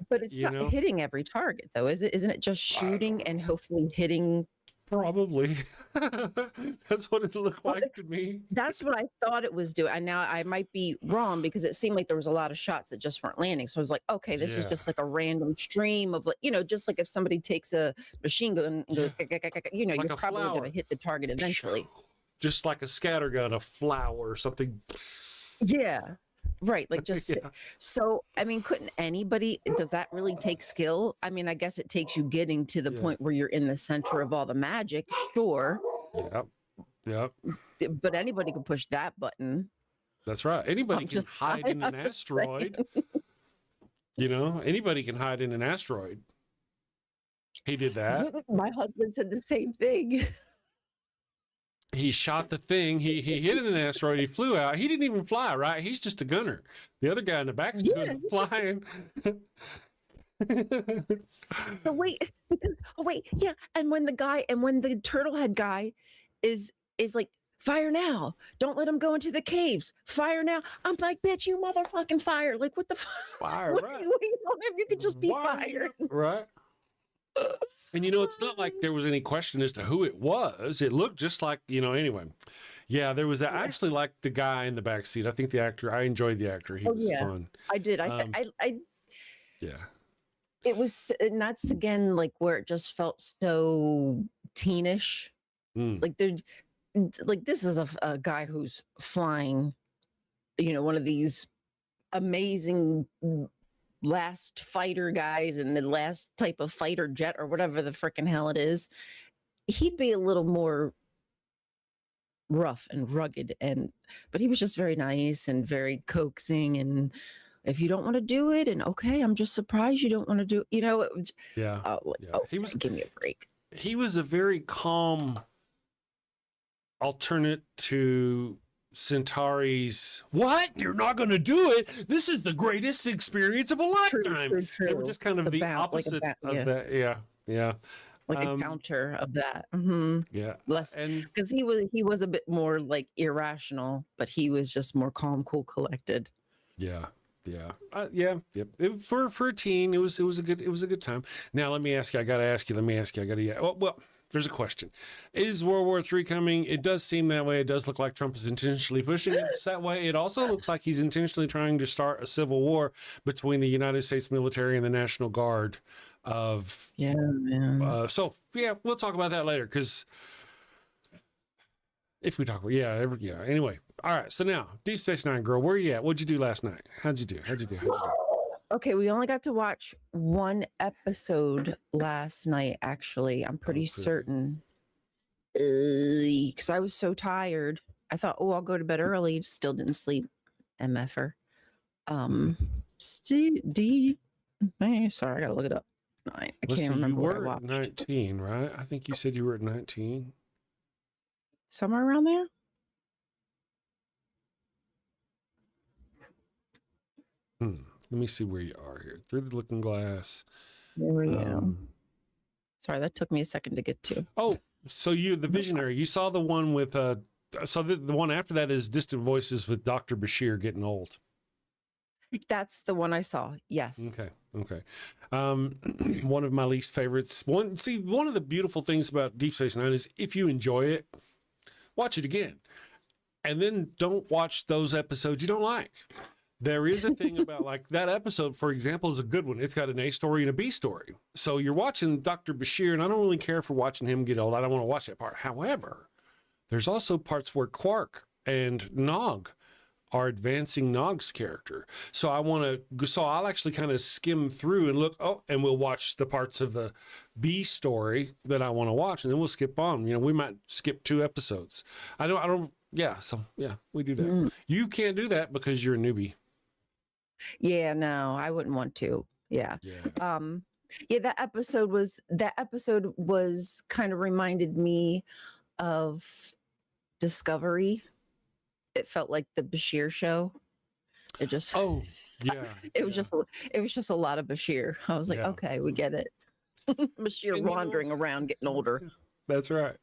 But it's not hitting every target, though, is it? Isn't it just shooting and hopefully hitting? Probably. That's what it looked like to me. That's what I thought it was doing. And now I might be wrong because it seemed like there was a lot of shots that just weren't landing. So I was like, okay, this is just like a random stream of, just like if somebody takes a machine gun and goes, like you're probably going to hit the target eventually. Just like a scattergun, a flower or something. Yeah. Right. Like just so, I mean, couldn't anybody, does that really take skill? I mean, I guess it takes you getting to the point where you're in the center of all the magic. Sure. Yep. But anybody could push that button. That's right. Anybody can hide in an asteroid. Anybody can hide in an asteroid. He did that. My husband said the same thing. He shot the thing. He hit an asteroid. He flew out. He didn't even fly, right? He's just a gunner. The other guy in the back is doing flying. Yeah. And when the turtle head guy is like, fire now! Don't let him go into the caves. Fire now! I'm like, bitch, you motherfucking fire! Like, what the fire? What right. You could just be fired, right? And it's not like there was any question as to who it was. It looked just like, anyway. Yeah, there was I actually liked the guy in the back seat. I think the actor, I enjoyed the actor. He was fun. I did. Yeah. It was, and that's again like where it just felt so teenish. Like this is a guy who's flying, one of these amazing last fighter guys and the last type of fighter jet or whatever the freaking hell it is. He'd be a little more rough and rugged, but he was just very nice and very coaxing. And if you don't want to do it, and okay, I'm just surprised you don't want to do it. He was, give me a break. He was a very calm alternate to Centauri's, what? You're not going to do it? This is the greatest experience of a lifetime. True. They were just kind of the opposite of that. Yeah. Like a counter of that. Mm-hmm. Yeah. Less, because he was a bit more like irrational, but he was just more calm, cool, collected. Yeah. For a teen, it was a good time. Now let me ask you. Well, there's a question. Is World War III coming? It does seem that way. It does look like Trump is intentionally pushing it that way. It also looks like he's intentionally trying to start a civil war between the United States military and the National Guard. of Yeah, man. so yeah, we'll talk about that later, because if we talk about yeah. Anyway, all right. So now, Deep Space Nine, girl, where you at? What'd you do last night? How'd you do? Okay, we only got to watch one episode last night, actually. I'm pretty certain. Because I was so tired. I thought, oh, I'll go to bed early. Still didn't sleep. MFer. Sorry, I gotta look it up. I can't remember you what I were watched. 19, right? I think you said you were at 19. Somewhere around there? Let me see where you are here. Through the Looking Glass. There we go. Sorry, that took me a second to get to. Oh, so you, the Visionary, you saw the one with, so the one after that is Distant Voices with Dr. Bashir getting old. That's the one I saw. Yes. Okay. One of my least favorites. One of the beautiful things about Deep Space Nine is if you enjoy it, watch it again. And then don't watch those episodes you don't like. There is a thing about, like, that episode, for example, is a good one. It's got an A story and a B story. So you're watching Dr. Bashir, and I don't really care for watching him get old. I don't want to watch that part. However, there's also parts where Quark and Nog are advancing Nog's character. So I'll actually kind of skim through and look, and we'll watch the parts of the B story that I want to watch, and then we'll skip on. You know, we might skip 2 episodes. So we do that. You can't do that because you're a newbie. Yeah, no, I wouldn't want to. Yeah. That episode was kind of reminded me of Discovery. It felt like the Bashir show. It just it was just a lot of Bashir. I was like, okay, we get it. Bashir wandering around getting older. That's right.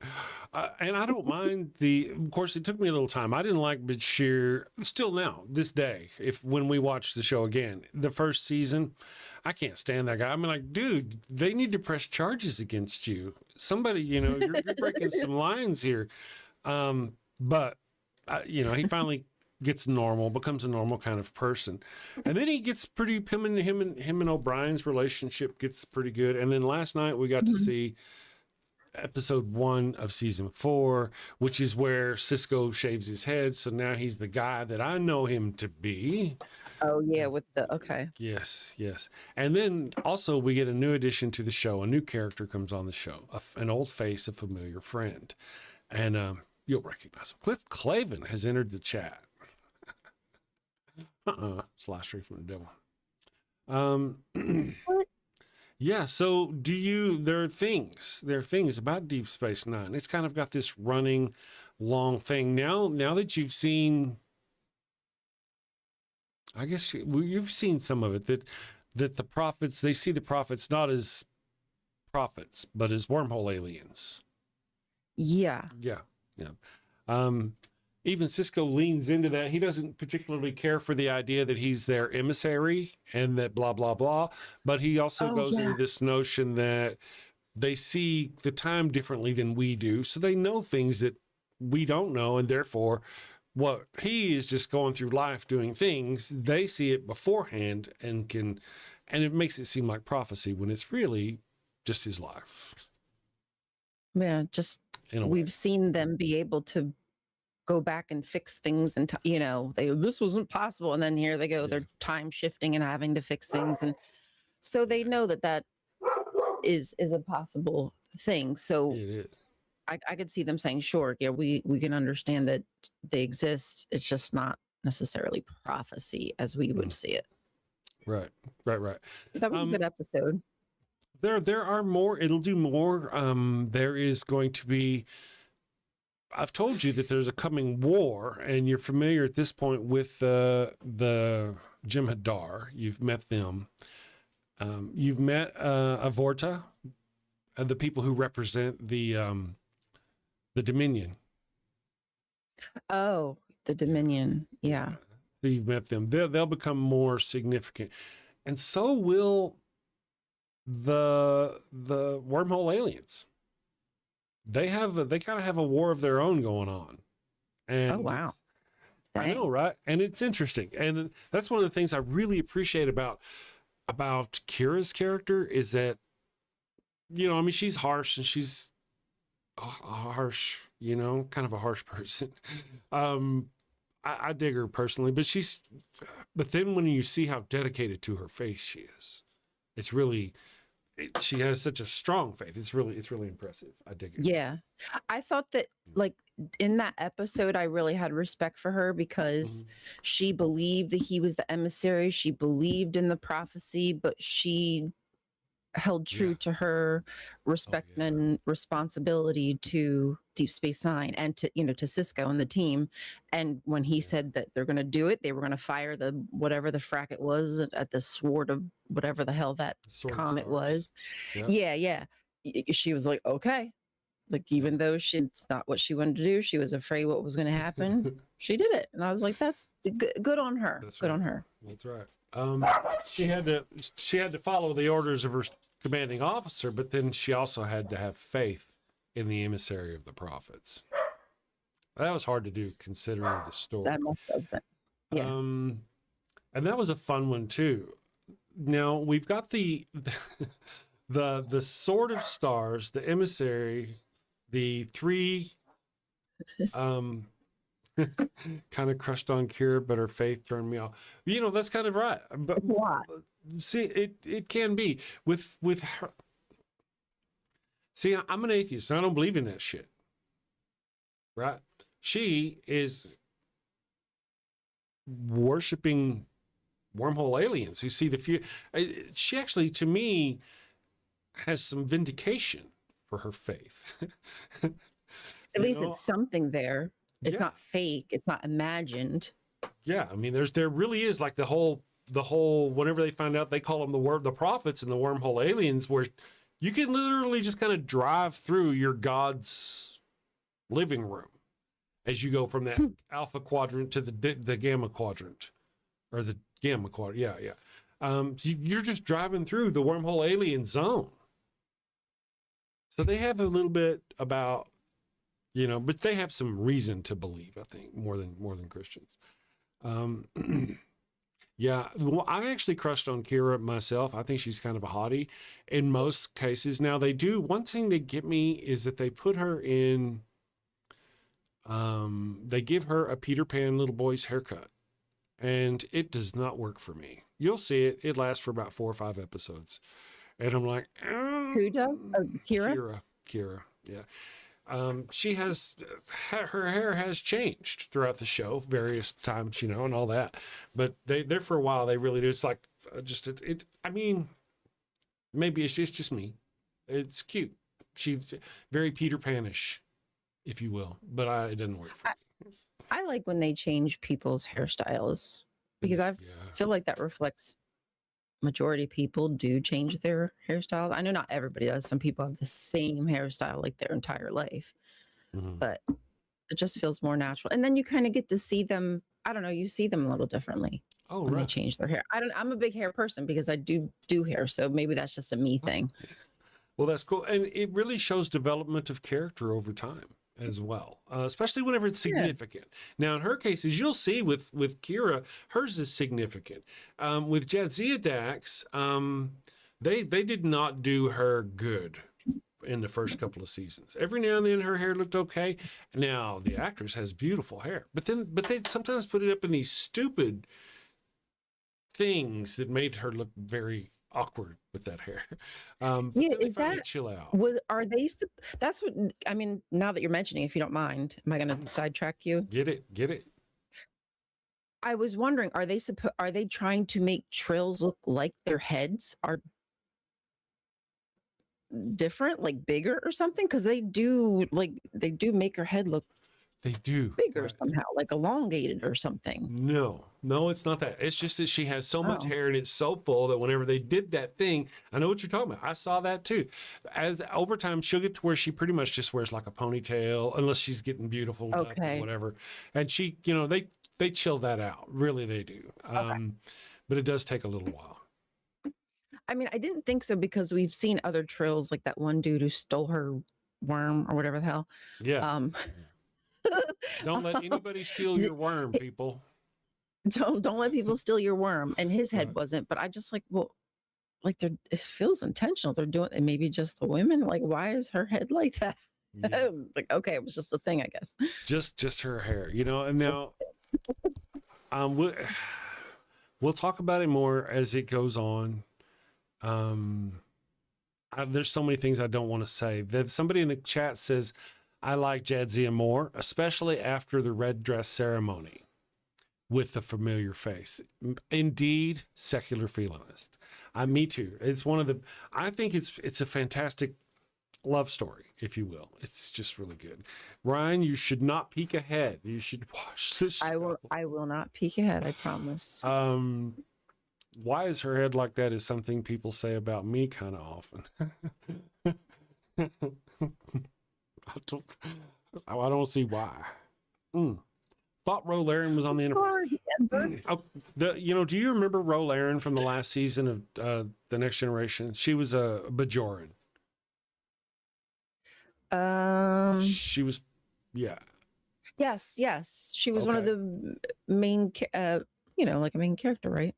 And I don't mind of course, it took me a little time. I didn't like Bashir still now, this day, when we watch the show again. The first season, I can't stand that guy. I'm like, dude, they need to press charges against you. Somebody, you're breaking some lines here. But, he finally becomes a normal kind of person. And then he gets him and O'Brien's relationship gets pretty good. And then last night we got to see episode 1 of season 4, which is where Cisco shaves his head. So now he's the guy that I know him to be. Oh yeah, okay. Yes. And then also we get a new addition to the show. A new character comes on the show, an old face, a familiar friend. And you'll recognize him. Cliff Clavin has entered the chat. Slash straight from the devil. Yeah, so there are things about Deep Space Nine. It's kind of got this running long thing. Now that you've seen, I guess you've seen some of it, that the prophets, they see the prophets not as prophets, but as wormhole aliens. Yeah. Even Cisco leans into that. He doesn't particularly care for the idea that he's their emissary and that blah, blah, blah. But he also goes into this notion that they see the time differently than we do. So they know things that we don't know. And therefore, what he is just going through life doing things, they see it beforehand and it makes it seem like prophecy when it's really just his life. Yeah, we've seen them be able to go back and fix things, and this wasn't possible, and then here they go, they're time shifting and having to fix things, and so they know that is a possible thing. So it is. I could see them saying, sure, yeah, we can understand that they exist. It's just not necessarily prophecy as we would see it. Right. That was a good episode. There are more. It'll do more. There is going to be. I've told you that there's a coming war, and you're familiar at this point with the Jem'Hadar. You've met them. You've met Avorta, the people who represent the Dominion. Oh, the Dominion. Yeah. So you've met them. They'll become more significant, and so will the wormhole aliens. They kind of have a war of their own going on. And oh, wow. I know, right? And it's interesting. And that's one of the things I really appreciate about Kira's character is that you know, I mean, she's harsh and she's a harsh, you know, kind of a harsh person. I dig her personally, but then when you see how dedicated to her faith she is, it's really, she has such a strong faith. It's really impressive. I dig it. Yeah. I thought that, like, in that episode, I really had respect for her because she believed that he was the emissary. She believed in the prophecy, but she held true to her respect and responsibility to Deep Space Nine and to, you know, to Cisco and the team. And when he said that they're going to do it, they were going to fire the whatever the frack it was at the sword of whatever the hell that comet was. Yeah. She was like, okay. Like, even though it's not what she wanted to do, she was afraid what was going to happen. She did it. And I was like, that's good on her. Good on her. That's right. She had to follow the orders of her commanding officer, but then she also had to have faith in the emissary of the prophets. That was hard to do considering the story. That must have been. Yeah. And that was a fun one too. Now we've got the sword of stars, the emissary, the three kind of crushed on Kira, but her faith turned me off. You know, that's kind of right. But see, it can be with her. See, I'm an atheist. I don't believe in that shit. Right? She is worshiping wormhole aliens who see the future. She actually, to me, has some vindication for her faith. At least it's something there. It's not fake. It's not imagined. Yeah, I mean, there really is, like, the whole. Whenever they find out, they call them the prophets and the wormhole aliens, where you can literally just kind of drive through your god's living room as you go from that alpha quadrant to the gamma quadrant, or the gamma quadrant. Yeah. You're just driving through the wormhole alien zone. So they have a little bit about, you know, but they have some reason to believe, I think, more than Christians. Yeah, well, I actually crushed on Kira myself. I think she's kind of a hottie in most cases. Now, one thing they get me is that they put her in, they give her a Peter Pan little boy's haircut, and it does not work for me. You'll see it. It lasts for about 4 or 5 episodes. And I'm like, who does? Kira? Kira, yeah. She has, her hair has changed throughout the show various times, you know, and all that. But there for a while, they really do. It's like I mean, maybe it's just me. It's cute. She's very Peter Pan-ish, if you will, but it doesn't work for me. I like when they change people's hairstyles because I feel like that reflects majority of people do change their hairstyles. I know not everybody does. Some people have the same hairstyle like their entire life, but it just feels more natural. And then you kind of get to see them. I don't know. You see them a little differently when they change their hair. I'm a big hair person because I do hair. So maybe that's just a me thing. Well, that's cool. And it really shows development of character over time as well, especially whenever it's significant. Now, in her cases, you'll see with Kira, hers is significant. With Jadzia Dax, they did not do her good in the first couple of seasons. Every now and then her hair looked okay. Now, the actress has beautiful hair, but they sometimes put it up in these stupid things that made her look very awkward with that hair. Is that chill out? That's what I mean. Now that you're mentioning, if you don't mind, am I going to sidetrack you? Get it. I was wondering, are they trying to make Trills look like their heads are different, like bigger or something? Because they do make her head look. They do bigger somehow, like elongated or something. No, it's not that. It's just that she has so much hair and it's so full that whenever they did that thing, I know what you're talking about. I saw that too. As over time, she'll get to where she pretty much just wears like a ponytail, unless she's getting beautiful up or whatever. And she, you know, they chill that out. Really, they do. But it does take a little while. I mean, I didn't think so because we've seen other Trills, like that one dude who stole her worm or whatever the hell. Yeah. Don't let anybody steal your worm, people. Don't let people steal your worm. And his head wasn't, but I just like, well, like it feels intentional. They're doing it. Maybe just the women. Like, why is her head like that? Yeah. Like, okay, it was just a thing, I guess. Just her hair, you know. And now, we'll talk about it more as it goes on. There's so many things I don't want to say. That somebody in the chat says, I like Jadzia more, especially after the red dress ceremony with the familiar face. Indeed, secular felinist. Me too. It's one of the, I think it's a fantastic love story, if you will. It's just really good. Ryan, you should not peek ahead. You should watch this show. I will not peek ahead, I promise. Why is her head like that is something people say about me kind of often. I don't see why. Thought Ro Laren was on the Enterprise. Do you remember Ro Laren from the last season of The Next Generation? She was a Bajoran. She was, yeah. Yes. She was one of the main, like a main character, right?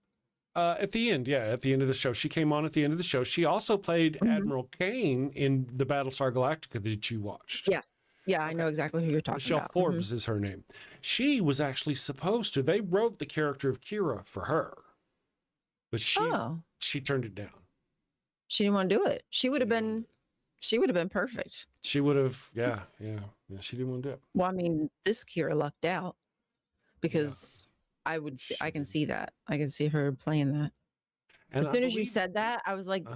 At the end of the show. She came on at the end of the show. She also played Admiral Kane in the Battlestar Galactica that you watched. Yes. Yeah, I know exactly who you're talking Michelle about. Forbes is her name. She was actually supposed to. They wrote the character of Kira for her, but she turned it down. She didn't want to do it. She would have been perfect. She would have, yeah. She didn't want to do it. Well, I mean, this Kira lucked out because I can see that. I can see her playing that. And as soon as you said that, I was like,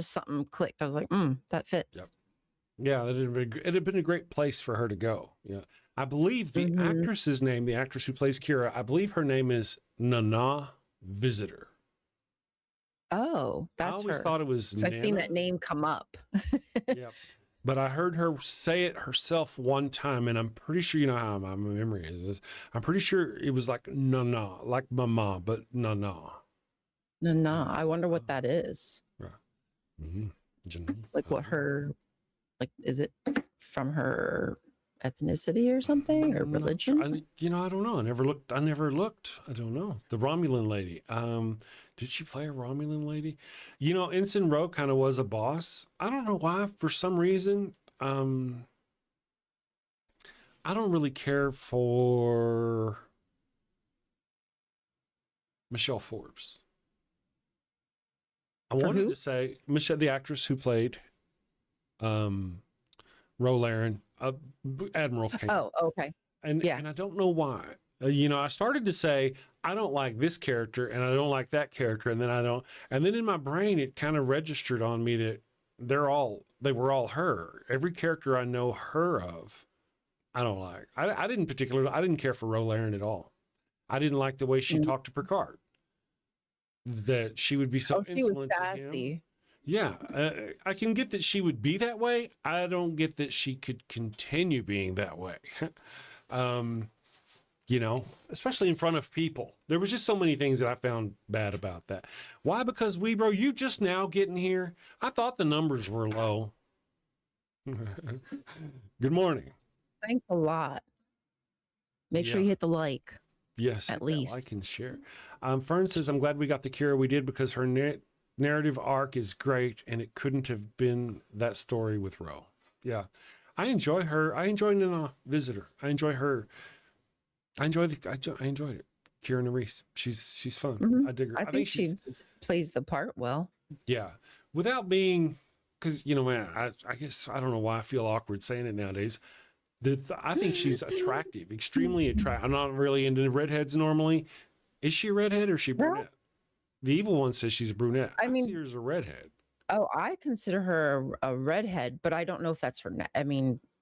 something clicked. I was like, that fits. Yep. Yeah, it had been a great place for her to go. Yeah, I believe the actress's name, the actress who plays Kira, I believe her name is Nana Visitor. Oh, that's her. I always thought it was. I've seen that name come up. Yeah, but I heard her say it herself one time, and I'm pretty sure, you know how my memory is. I'm pretty sure it was like Nana, like Mama, but Nana. Nana. I wonder what that is. Right. Like what her. Like, is it from her ethnicity or something, or religion? Sure. I don't know. I never looked. I don't know. The Romulan lady. Did she play a Romulan lady? Ensign Ro kind of was a boss. I don't know why. For some reason, I don't really care for Michelle Forbes. I wanted to say Michelle, the actress who played Ro Laren, Admiral Kane. Oh, okay. And I don't know why. I started to say I don't like this character and I don't like that character, and then in my brain it kind of registered on me that they were all her. Every character I know her of, I don't like. I didn't care for Ro Laren at all. I didn't like the way she talked to Picard. That she would be so insolent to him. Yeah, I can get that she would be that way. I don't get that she could continue being that way. Especially in front of people. There was just so many things that I found bad about that. Why? Because you just now getting here. I thought the numbers were low. Good morning. Thanks a lot. Make sure you hit the like. Yes, at least. Like and share. Fern says, I'm glad we got the Kira we did because her narrative arc is great, and it couldn't have been that story with Ro. Yeah, I enjoy her. I enjoy Nana Visitor. I enjoy her. I enjoyed it. Kira Nerys. She's fun. I dig her. I think she plays the part well. Yeah, without being, because man, I guess I don't know why I feel awkward saying it nowadays. I think she's attractive, extremely attractive. I'm not really into redheads normally. Is she a redhead or is she brunette? The evil one says she's a brunette. I see her as a redhead. Oh, I consider her a redhead, but I don't know if that's her. I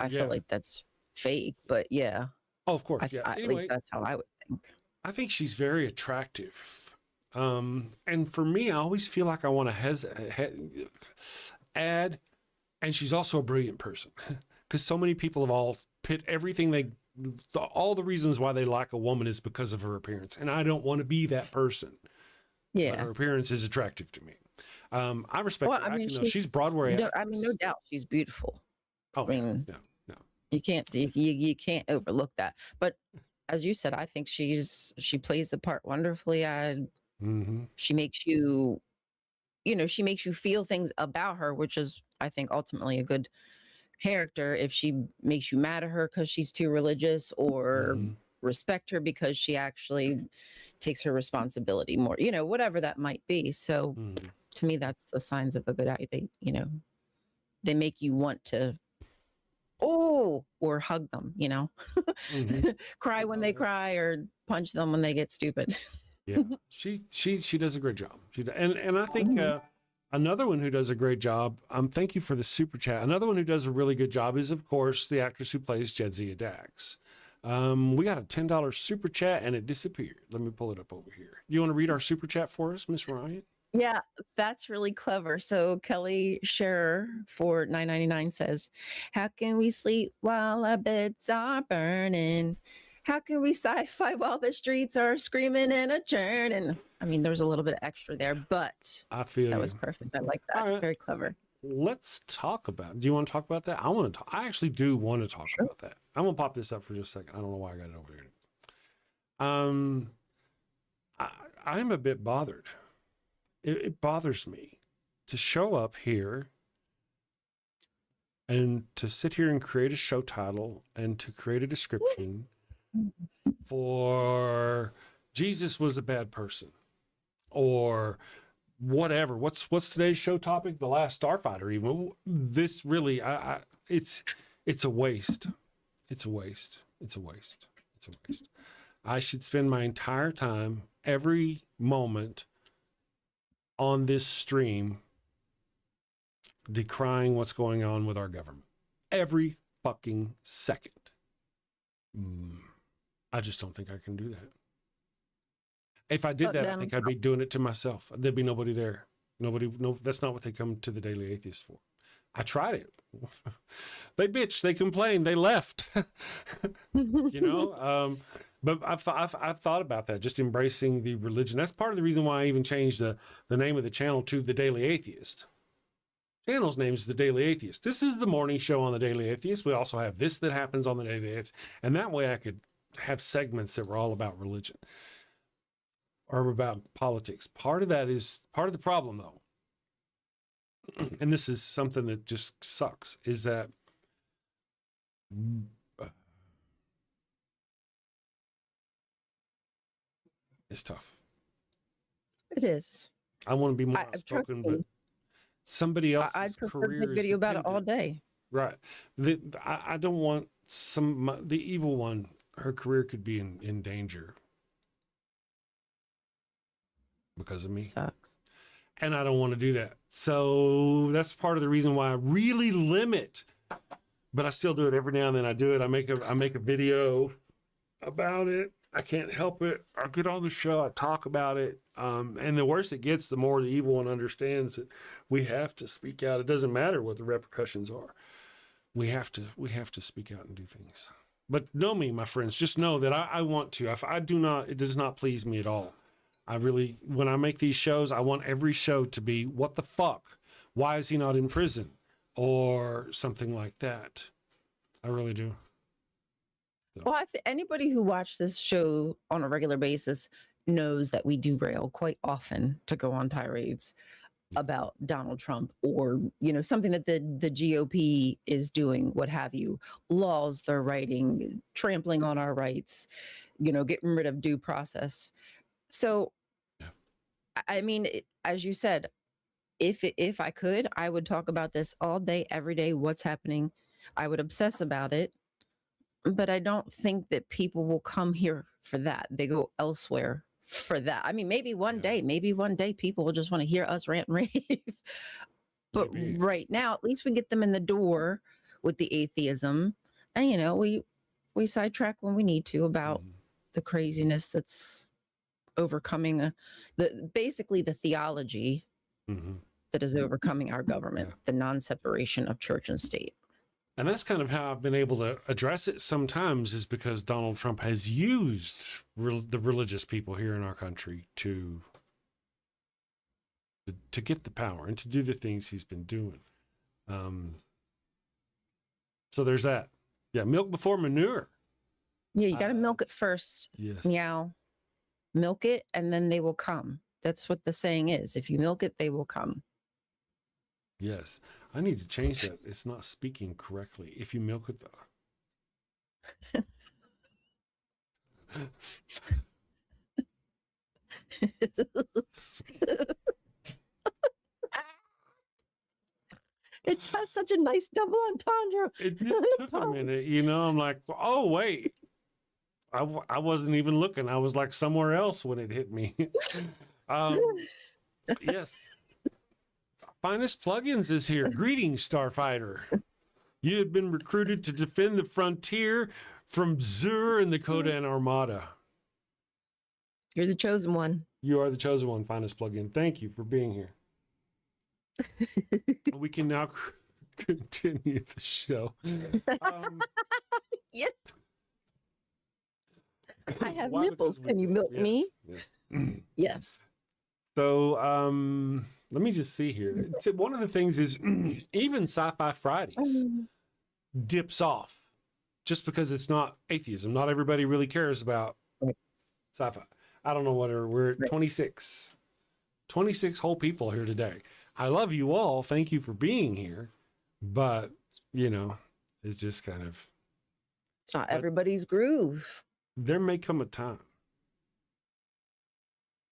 feel like that's fake, but yeah. Oh, of course. At least that's how I would think. I think she's very attractive. And for me, I always feel like I want to add, and she's also a brilliant person. Because so many people have all pit everything all the reasons why they like a woman is because of her appearance. And I don't want to be that person. Yeah. But her appearance is attractive to me. I respect her acting. She's Broadway. No doubt she's beautiful. Oh, no. You can't overlook that. But as you said, I think she plays the part wonderfully. Mm-hmm. She makes you, she makes you feel things about her, which is, I think, ultimately a good character. If she makes you mad at her because she's too religious, or Mm-hmm. respect her because she actually takes her responsibility more, whatever that might be. So Mm-hmm. to me, that's the signs of a good eye. They make you want to, or hug them, Mm-hmm. cry when they cry, or punch them when they get stupid. Yeah, she does a great job. And I think Mhm. another one who does a great job. Thank you for the super chat. Another one who does a really good job is, of course, the actress who plays Jadzia Dax. We got a $10 super chat and it disappeared. Let me pull it up over here. You want to read our super chat for us, Miss Ryan? Yeah, that's really clever. So Kelly Scherer for 9.99 says, "How can we sleep while our beds are burning? How can we sci-fi while the streets are screaming and a churning?" I mean, there's a little bit extra there, but I feel that you. was perfect. I like that. All right. Very clever. Let's talk about. Do you want to talk about that? I want to talk. I actually do want to talk about that. I'm gonna pop this up for just a second. I don't know why I got it over here. I'm a bit bothered. It bothers me to show up here and to sit here and create a show title and to create a description for Jesus was a bad person or whatever. What's today's show topic? The Last Starfighter. Even this really, it's a waste. It's a waste. It's a waste. It's a waste. I should spend my entire time, every moment on this stream, decrying what's going on with our government. Every fucking second. I just don't think I can do that. If I did that, I think I'd be doing it to myself. There'd be nobody there. No, that's not what they come to the Daily Atheist for. I tried it. They bitched, they complained, they left. But I've thought about that, just embracing the religion. That's part of the reason why I even changed the name of the channel to The Daily Atheist. Channel's name is The Daily Atheist. This is the morning show on The Daily Atheist. We also have this that happens on The Daily Atheist. And that way I could have segments that were all about religion or about politics. Part of the problem, though, and this is something that just sucks, is that it's tough. It is. I want to be more outspoken, but somebody else's I'd prefer career to make is video about it all dependent. day. Right. I don't want the evil one, her career could be in danger because of me. Sucks. And I don't want to do that. So that's part of the reason why I really limit, but I still do it every now and then. I do it. I make a video about it. I can't help it. I get on the show. I talk about it. And the worse it gets, the more the evil one understands that we have to speak out. It doesn't matter what the repercussions are. We have to speak out and do things. But know me, my friends, just know that I want to. If I do not, it does not please me at all. When I make these shows, I want every show to be, what the fuck? Why is he not in prison? Or something like that. I really do. So. Well, anybody who watched this show on a regular basis knows that we derail quite often to go on tirades about Donald Trump or, something that the GOP is doing, what have you, laws they're writing, trampling on our rights, getting rid of due process. So, yeah. I mean, as you said, if I could, I would talk about this all day, every day, what's happening. I would obsess about it. But I don't think that people will come here for that. They go elsewhere for that. I mean, maybe one day people will just want to hear us rant and rave. But right now, at least we get them in the door with the atheism. And, we sidetrack when we need to about the craziness that's overcoming basically the theology that is overcoming our government, the non-separation of church and state. And that's kind of how I've been able to address it sometimes, is because Donald Trump has used the religious people here in our country to get the power and to do the things he's been doing. So there's that. Yeah, milk before manure. Yeah, you got to milk it first. Yes. Meow. Milk it, and then they will come. That's what the saying is. If you milk it, they will come. Yes. I need to change that. It's not speaking correctly. If you milk it, It has such a nice double entendre. it just took a minute, I'm like, oh, wait. I wasn't even looking. I was like somewhere else when it hit me. Yes. Finest Plugins is here. Greetings, Starfighter. You have been recruited to defend the frontier from Zur and the Kodan Armada. You're the chosen one. You are the chosen one, Finest Plugin. Thank you for being here. We can now continue the show. Yes. I have Why? nipples. Because Can you milk me? Yes. Yes. So let me just see here. One of the things is even Sci-Fi Fridays dips off just because it's not atheism. Not everybody really cares about sci-fi. I don't know what we're at 26 whole people here today. I love you all. Thank you for being here. But, it's just kind of. It's not everybody's groove. There may come a time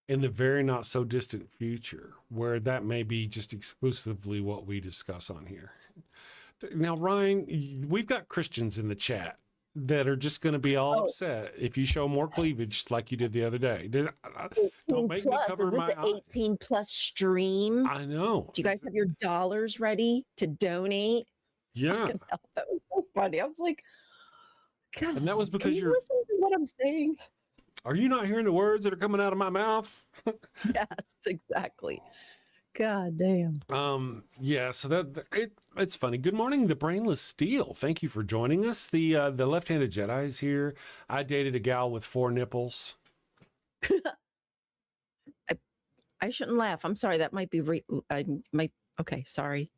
in the very not so distant future where that may be just exclusively what we discuss on here. Now, Ryan, we've got Christians in the chat that are just going to be all upset if you show more cleavage like you did the other day. Don't make me cover my eyes. 18 plus stream. I know. Do you guys have your dollars ready to donate? Yeah. Hell, that was so funny. I was like, God, and that was because you're listening to what I'm saying. Are you not hearing the words that are coming out of my mouth? Yes, exactly. God damn. Yeah, so it's funny. Good morning, the brainless steel. Thank you for joining us. The left-handed Jedi is here. I dated a gal with 4 nipples. I shouldn't laugh. I'm sorry. That might be okay, sorry.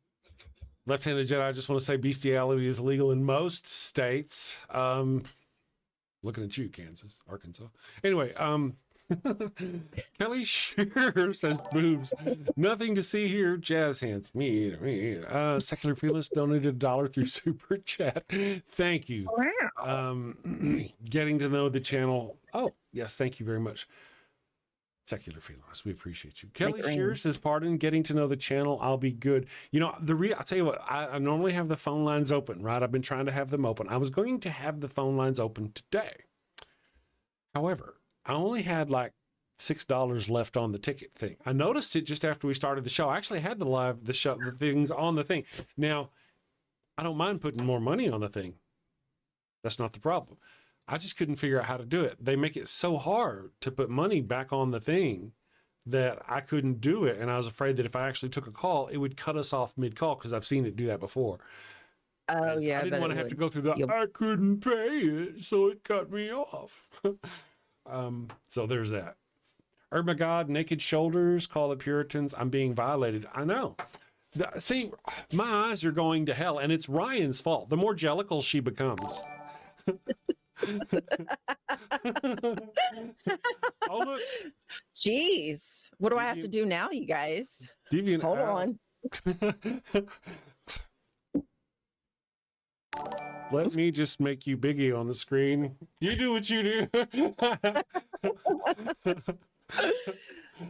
Left-handed Jedi, I just want to say bestiality is legal in most states. Looking at you, Kansas, Arkansas. Anyway, Kelly Shearer says boobs. Nothing to see here. Jazz hands. Me either. Secular Fearless donated $1 through Super Chat. Thank you. Wow. Getting to know the channel. Oh, yes. Thank you very much. Secular Fearless. We appreciate you. Kelly Shearer says, pardon, getting to know the channel. I'll be good. I'll tell you what, I normally have the phone lines open, right? I've been trying to have them open. I was going to have the phone lines open today. However, I only had like $6 left on the ticket thing. I noticed it just after we started the show. I actually had the things on the thing. Now, I don't mind putting more money on the thing. That's not the problem. I just couldn't figure out how to do it. They make it so hard to put money back on the thing that I couldn't do it. And I was afraid that if I actually took a call, it would cut us off mid-call because I've seen it do that before. Oh, yeah. I didn't want to have to go through I couldn't pay it, so it cut me off. So there's that. Oh my God, naked shoulders, call the Puritans. I'm being violated. I know. See, my eyes are going to hell, and it's Ryan's fault. The more jellical she becomes. Oh, look. Jeez. What do I have to do now, you guys? Hold on. Let me just make you Biggie on the screen. You do what you do.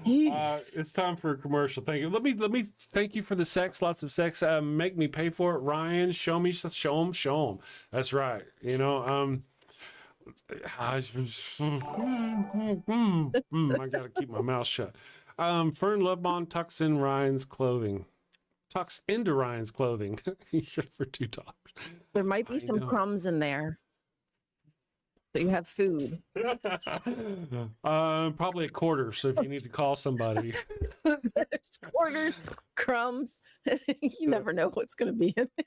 It's time for a commercial. Thank you. Let me thank you for the sex. Lots of sex. Make me pay for it. Ryan, show him. That's right. I gotta keep my mouth shut. Fern Lovebond tucks into Ryan's clothing for $2. There might be some crumbs in there. So you have food. Probably a quarter. So if you need to call somebody. There's quarters, crumbs. You never know what's going to be in there.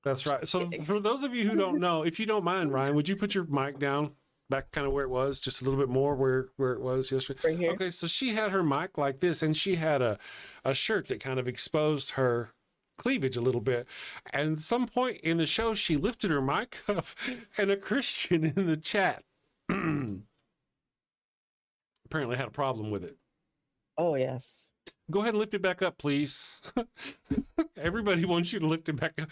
That's right. So for those of you who don't know, if you don't mind, Ryan, would you put your mic down back kind of where it was, just a little bit more where it was yesterday? Right here. Okay, so she had her mic like this, and she had a shirt that kind of exposed her cleavage a little bit. And at some point in the show, she lifted her mic up, and a Christian in the chat apparently had a problem with it. Oh, yes. Go ahead and lift it back up, please. Everybody wants you to lift it back up.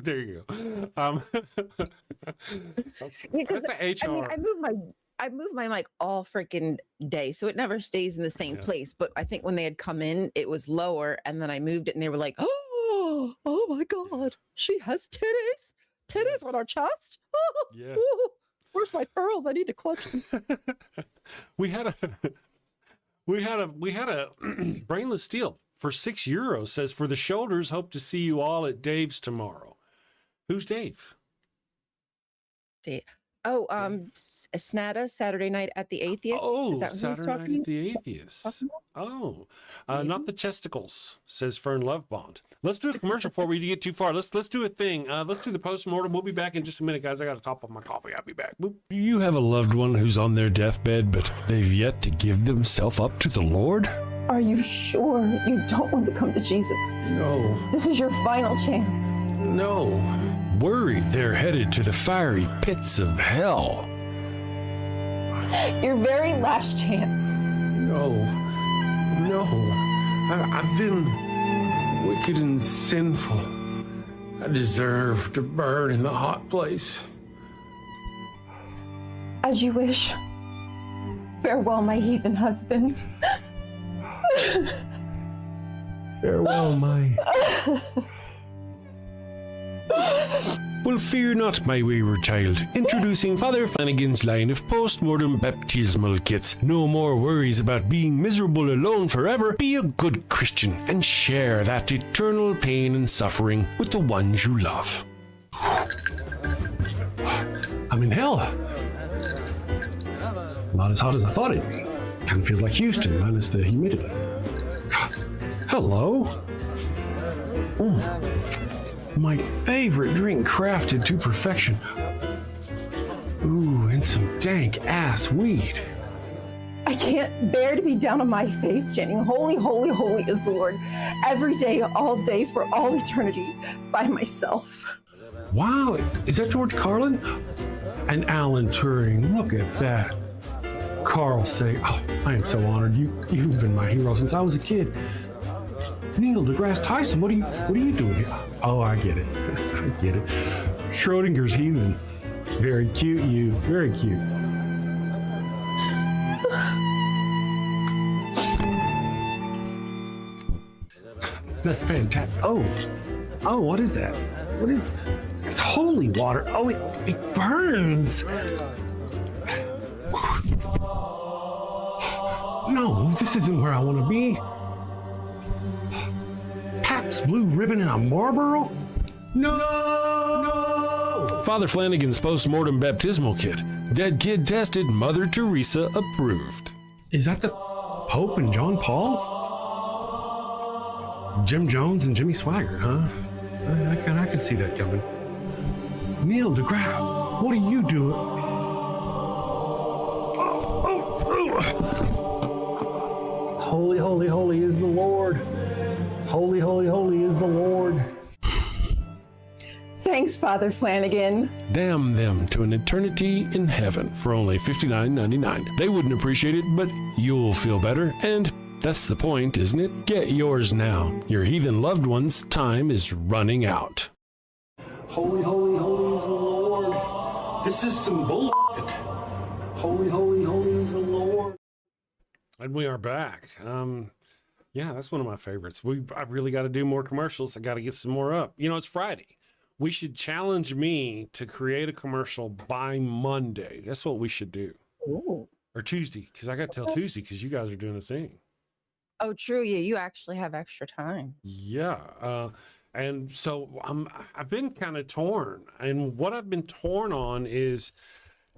There you go. Because that's a HR. I move my mic all freaking day, so it never stays in the same place. But I think when they had come in, it was lower, and then I moved it, and they were like, "Oh, oh my God, she has titties on her chest. Oh, Yes. where's my pearls? I need to clutch them." we had a brainless steel for €6. Says, for the shoulders, hope to see you all at Dave's tomorrow. Who's Dave? Oh, Snada, Saturday night at the Atheist. Oh, Is that who Saturday night at the Atheist. talking Oh, not the chesticles, says Fern Lovebond. Let's do a commercial before we get too far. Let's do a thing. Let's do the postmortem. We'll be back in just a minute, guys. I got to top up my coffee. I'll be back. Boop. Do you have a loved one who's on their deathbed, but they've yet to give themselves up to the Lord? Are you sure you don't want to come to Jesus? No. This is your final chance. No. Worried they're headed to the fiery pits of hell. Your very last chance. No. I've been wicked and sinful. I deserve to burn in the hot place. As you wish. Farewell, my heathen husband. Farewell, my... Well, fear not, my wayward child. Introducing Father Flanagan's line of post-mortem baptismal kits. No more worries about being miserable alone forever. Be a good Christian and share that eternal pain and suffering with the ones you love. I'm in hell. Not as hot as I thought it'd be. Kind of feels like Houston, minus the humidity. Hello. My favorite drink crafted to perfection. Ooh, and some dank ass weed. I can't bear to be down on my face chanting, "Holy, holy, holy is the Lord," every day, all day, for all eternity, by myself. Wow, is that George Carlin? And Alan Turing, look at that. Carl say, oh, I am so honored. You've been my hero since I was a kid. Neil deGrasse Tyson, what are you doing here? Oh, I get it. I get it. Schrodinger's heathen. Very cute, you. Very cute. That's fantastic. Oh, what is that? What is? It's holy water. Oh, it burns. No, this isn't where I want to be. Pabst Blue Ribbon and a Marlboro? No! Father Flanagan's post-mortem baptismal kit. Dead kid tested, Mother Teresa approved. Is that the Pope and John Paul? Jim Jones and Jimmy Swaggart, huh? I can see that coming. Neil deGrasse, what are you doing? Holy, holy, holy is the Lord. Holy, holy, holy is the Lord. Thanks, Father Flanagan. Damn them to an eternity in heaven for only $59.99. They wouldn't appreciate it, but you'll feel better, and that's the point, isn't it? Get yours now. Your heathen loved one's time is running out. Holy, holy, holy is the Lord. This is some bullshit. Holy, holy, holy is the Lord. And we are back. Yeah, that's one of my favorites. I really got to do more commercials. I got to get some more up. You know, it's Friday. We should challenge me to create a commercial by Monday. That's what we should do. Ooh. Or Tuesday, because I got till Tuesday because you guys are doing a thing. Oh, true. Yeah, you actually have extra time. Yeah. And so I've been kind of torn. And what I've been torn on is,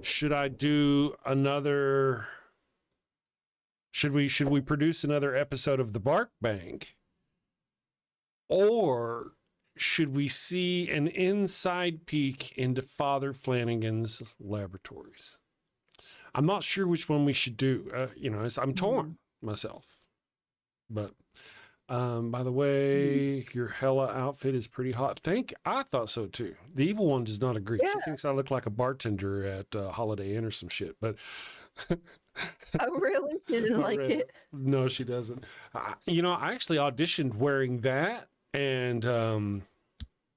should I do another... Should we produce another episode of the Bark Bank? Or should we see an inside peek into Father Flanagan's laboratories? I'm not sure which one we should do. I'm torn myself. But by the way, your Hella outfit is pretty hot. I thought so too. The evil one does not agree. Yeah. She thinks I look like a bartender at Holiday Inn or some shit. But Oh, really? She didn't like Really? it. No, she doesn't. I actually auditioned wearing that and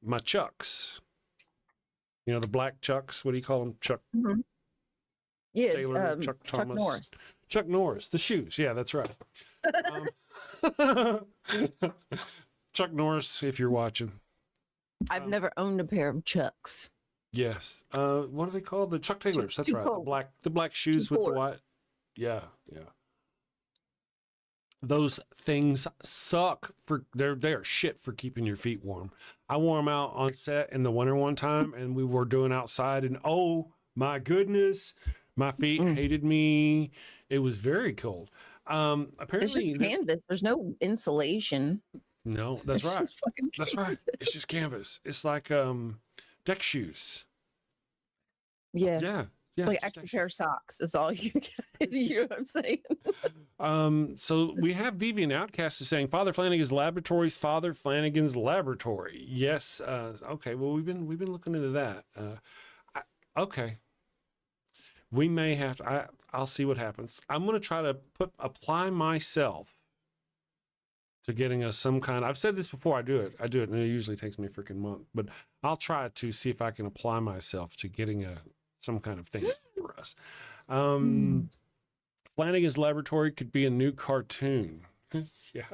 my Chucks. The black Chucks. What do you call them? Chuck Mhm. Yeah, Taylor, Chuck Chuck Thomas. Norris. Chuck Norris, the shoes. Yeah, that's right. Chuck Norris, if you're watching. I've never owned a pair of Chucks. Yes. What are they called? The Chuck Taylors. That's Too right. cold. The black shoes with the cold. white. Yeah, yeah. Those things suck they are shit for keeping your feet warm. I wore them out on set in the winter one time, and we were doing outside, and oh my goodness, my feet hated me. It was very cold. It's Apparently, just canvas. There's no insulation. no, that's It's right. just fucking That's right. It's just canvas. It's like deck shoes. Yeah. Yeah. It's Yeah, like just extra deck pair of socks is all you get. You know what I'm saying? So we have Deviant Outcast is saying Father Flanagan's Laboratories, Father Flanagan's Laboratory. Yes. Okay. Well, we've been looking into that. Okay. We may have to. I'll see what happens. I'm going to try to apply myself to getting us some kind. I've said this before. I do it, and it usually takes me a freaking month. But I'll try to see if I can apply myself to getting some kind of thing for us. Flanagan's Laboratory could be a new cartoon. Yeah.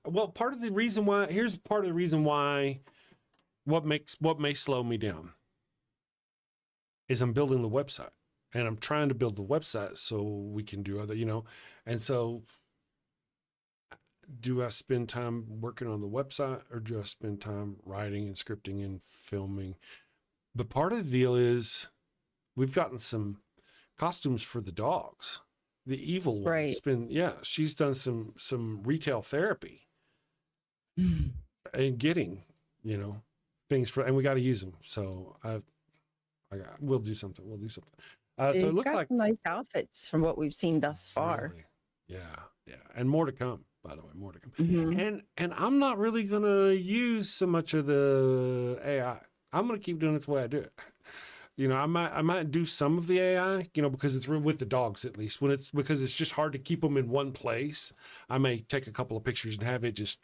Well, here's part of the reason why what may slow me down is I'm building the website, and I'm trying to build the website so we can do other, and so do I spend time working on the website, or do I spend time writing and scripting and filming? But part of the deal is we've gotten some costumes for the dogs. The evil one. Right. She's done some retail therapy and getting, things and we got to use them. So we'll do something. So it You've looks got like some nice outfits from what we've seen thus far. really, yeah, and more to come. By the way, more to come. Mhm. And I'm not really gonna use so much of the AI. I'm gonna keep doing it the way I do it. I might do some of the AI, because it's with the dogs at least. Because it's just hard to keep them in one place. I may take a couple of pictures and have it just,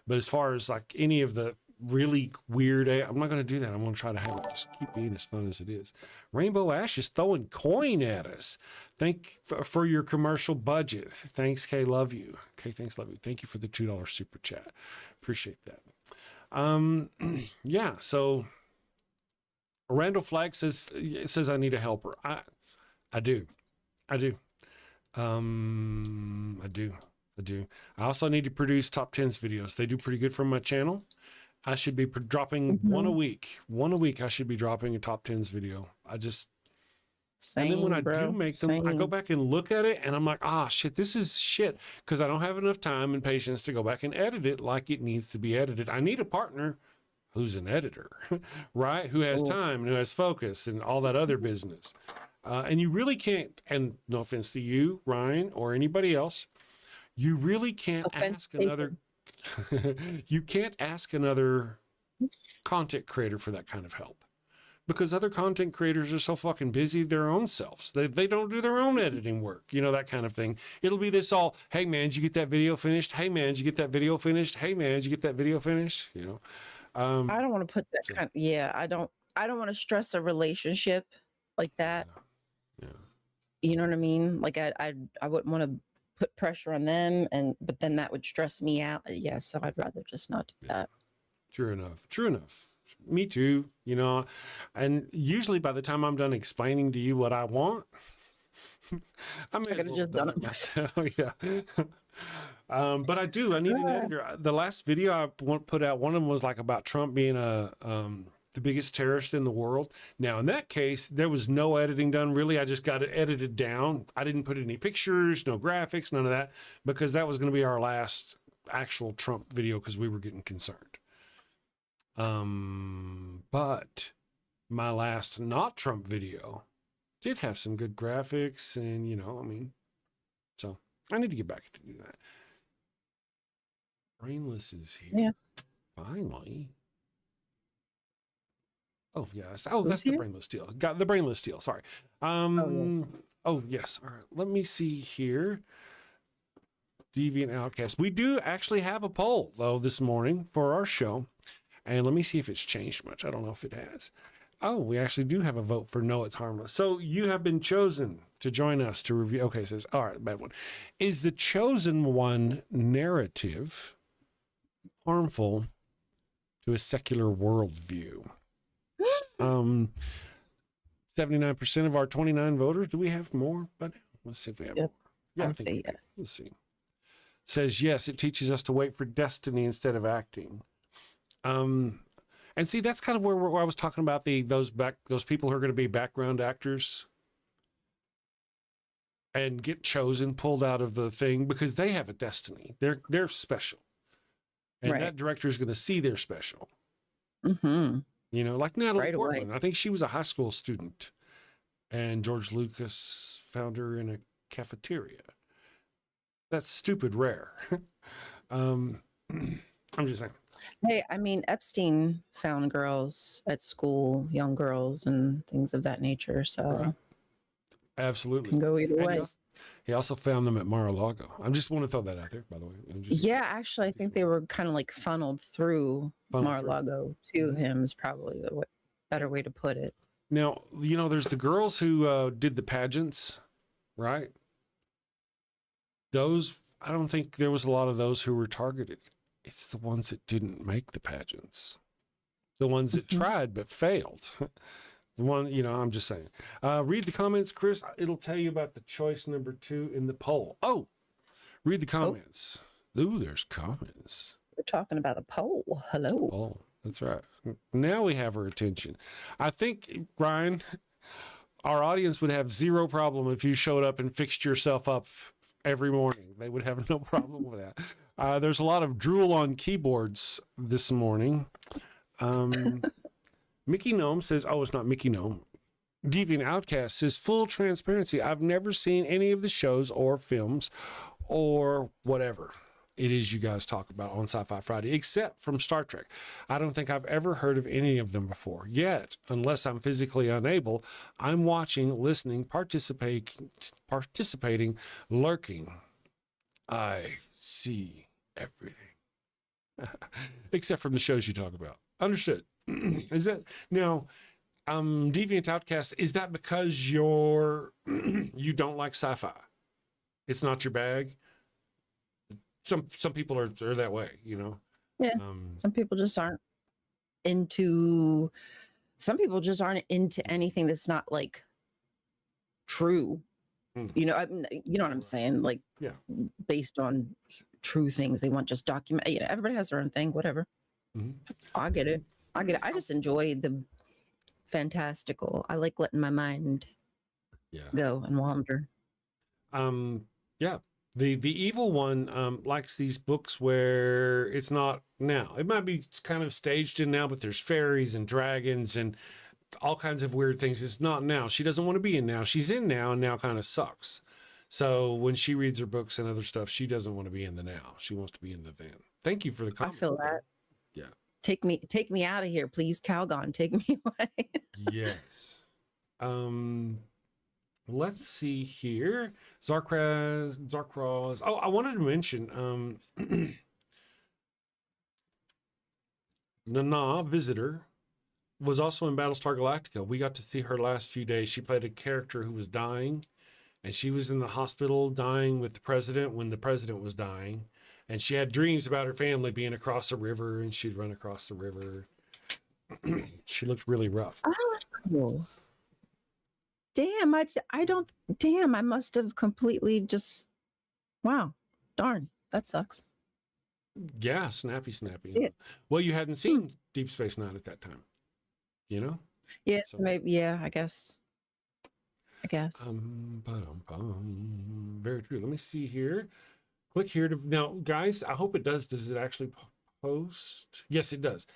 But as far as like any of the really weird AI, I'm not going to do that. I'm going to try to have it just keep being as fun as it is. Rainbow Ash is throwing coin at us. Thank for your commercial budget. Thanks, Kay. Love you. Okay, thanks, love you. Thank you for the $2 super chat. Appreciate that. Yeah. So. Randall Flagg says I need a helper. I do. I do. I also need to produce top 10s videos. They do pretty good from my channel. I should be dropping one a week. I should be dropping a top 10s video. And then when I do make them, I go back and look at it and I'm like, shit, this is shit. Because I don't have enough time and patience to go back and edit it like it needs to be edited. I need a partner who's an editor, right? Who has time and who has focus and all that other business. And you really can't, and no offense to you, Ryan, or anybody else, you really can't ask another, you can't ask another content creator for that kind of help. Because other content creators are so fucking busy their own selves. They don't do their own editing work, that kind of thing. It'll be this all, hey man, did you get that video finished? Hey man, did you get that video finished? Hey man, did you get that video finished? I don't want to put that kind. I don't want to stress a relationship like that. Yeah. You know what I mean? Like I wouldn't want to put pressure on them, but then that would stress me out. Yeah, so I'd rather just not do that. True enough. Me too. And usually by the time I'm done explaining to you what I want, I may I could have just done it myself. Yeah. But I need an editor. The last video I put out, one of them was like about Trump being the biggest terrorist in the world. Now, in that case, there was no editing done, really. I just got it edited down. I didn't put any pictures, no graphics, none of that, because that was going to be our last actual Trump video because we were getting concerned. But my last not Trump video did have some good graphics and, so I need to get back to do that. Brainless is here. Yeah. Finally. Oh yes. Oh, Who's that's the here? brainless steel. Got the brainless steel. Sorry. Oh yes. All right. Let me see here. Deviant Outcast. We do actually have a poll though this morning for our show, and let me see if it's changed much. I don't know if it has. Oh, we actually do have a vote for no, it's harmless. So you have been chosen to join us to review. Okay, it says, all right, bad one. Is the chosen one narrative harmful to a secular worldview? 79% of our 29 voters. Do we have more? But let's see if we have more. Yeah, I think we do. yes. Let's see. Says yes, it teaches us to wait for destiny instead of acting. And see, that's kind of where I was talking about those people who are going to be background actors and get chosen, pulled out of the thing because they have a destiny. They're special, and Right. that director is going to see they're special. Mm-hmm. You know, like Natalie Right away. Portman. I think she was a high school student, and George Lucas found her in a cafeteria. That's stupid rare. I'm just saying. Hey, I mean, Epstein found girls at school, young girls, and things of that nature. So Right. Absolutely. can go either And way. he also found them at Mar-a-Lago. I just want to throw that out there, by the way. Yeah, actually, I think they were kind of like funneled through Mar-a-Lago to him is probably the better way to put it. Now, you know, there's the girls who did the pageants, right? Those, I don't think there was a lot of those who were targeted. It's the ones that didn't make the pageants. The ones that tried but failed. The one, you know, I'm just saying. Read the comments, Chris. It'll tell you about the choice number 2 in the poll. Oh, read the comments. Ooh, there's comments. We're talking about a poll. Hello. Oh, that's right. Now we have her attention. I think, Ryan, our audience would have zero problem if you showed up and fixed yourself up every morning. They would have no problem with that. There's a lot of drool on keyboards this morning. Mickey Gnome says, oh, it's not Mickey Gnome. Deviant Outcast says, full transparency. I've never seen any of the shows or films or whatever it is you guys talk about on Sci-Fi Friday, except from Star Trek. I don't think I've ever heard of any of them before. Yet, unless I'm physically unable, I'm watching, listening, participating, lurking. I see everything. Except from the shows you talk about. Understood. Is that now Deviant Outcast, is that because you don't like sci-fi? It's not your bag? Some people are that way, you know. Yeah. Some people just aren't into anything that's not like true. You know, you know what I'm saying? Like, yeah, based on true things. They want just document. You know, everybody has their own thing. Whatever. I get it. I just enjoy the fantastical. I like letting my mind go and wander. Yeah. The evil one likes these books where it's not now. It might be kind of staged in now, but there's fairies and dragons and all kinds of weird things. It's not now. She doesn't want to be in now. She's in now, and now kind of sucks. So when she reads her books and other stuff, she doesn't want to be in the now. She wants to be in the then. Thank you for the comment. I feel that. Yeah. Take me out of here, please, Calgon. Take me away. Yes. Let's see here. Zarkraz. Oh, I wanted to mention Nana, Visitor, was also in Battlestar Galactica. We got to see her last few days. She played a character who was dying, and she was in the hospital dying with the president when the president was dying. And she had dreams about her family being across the river, and she'd run across the river. She looked really rough. Oh. Damn, I must have completely just, wow, darn, that sucks. Yeah, snappy. Yeah. Well, you hadn't seen Deep Space Nine at that time, you know? Yeah, So- so maybe, yeah, I guess. Very true. Let me see here. Click here to now, guys. I hope it does. Does it actually post? Yes, it does.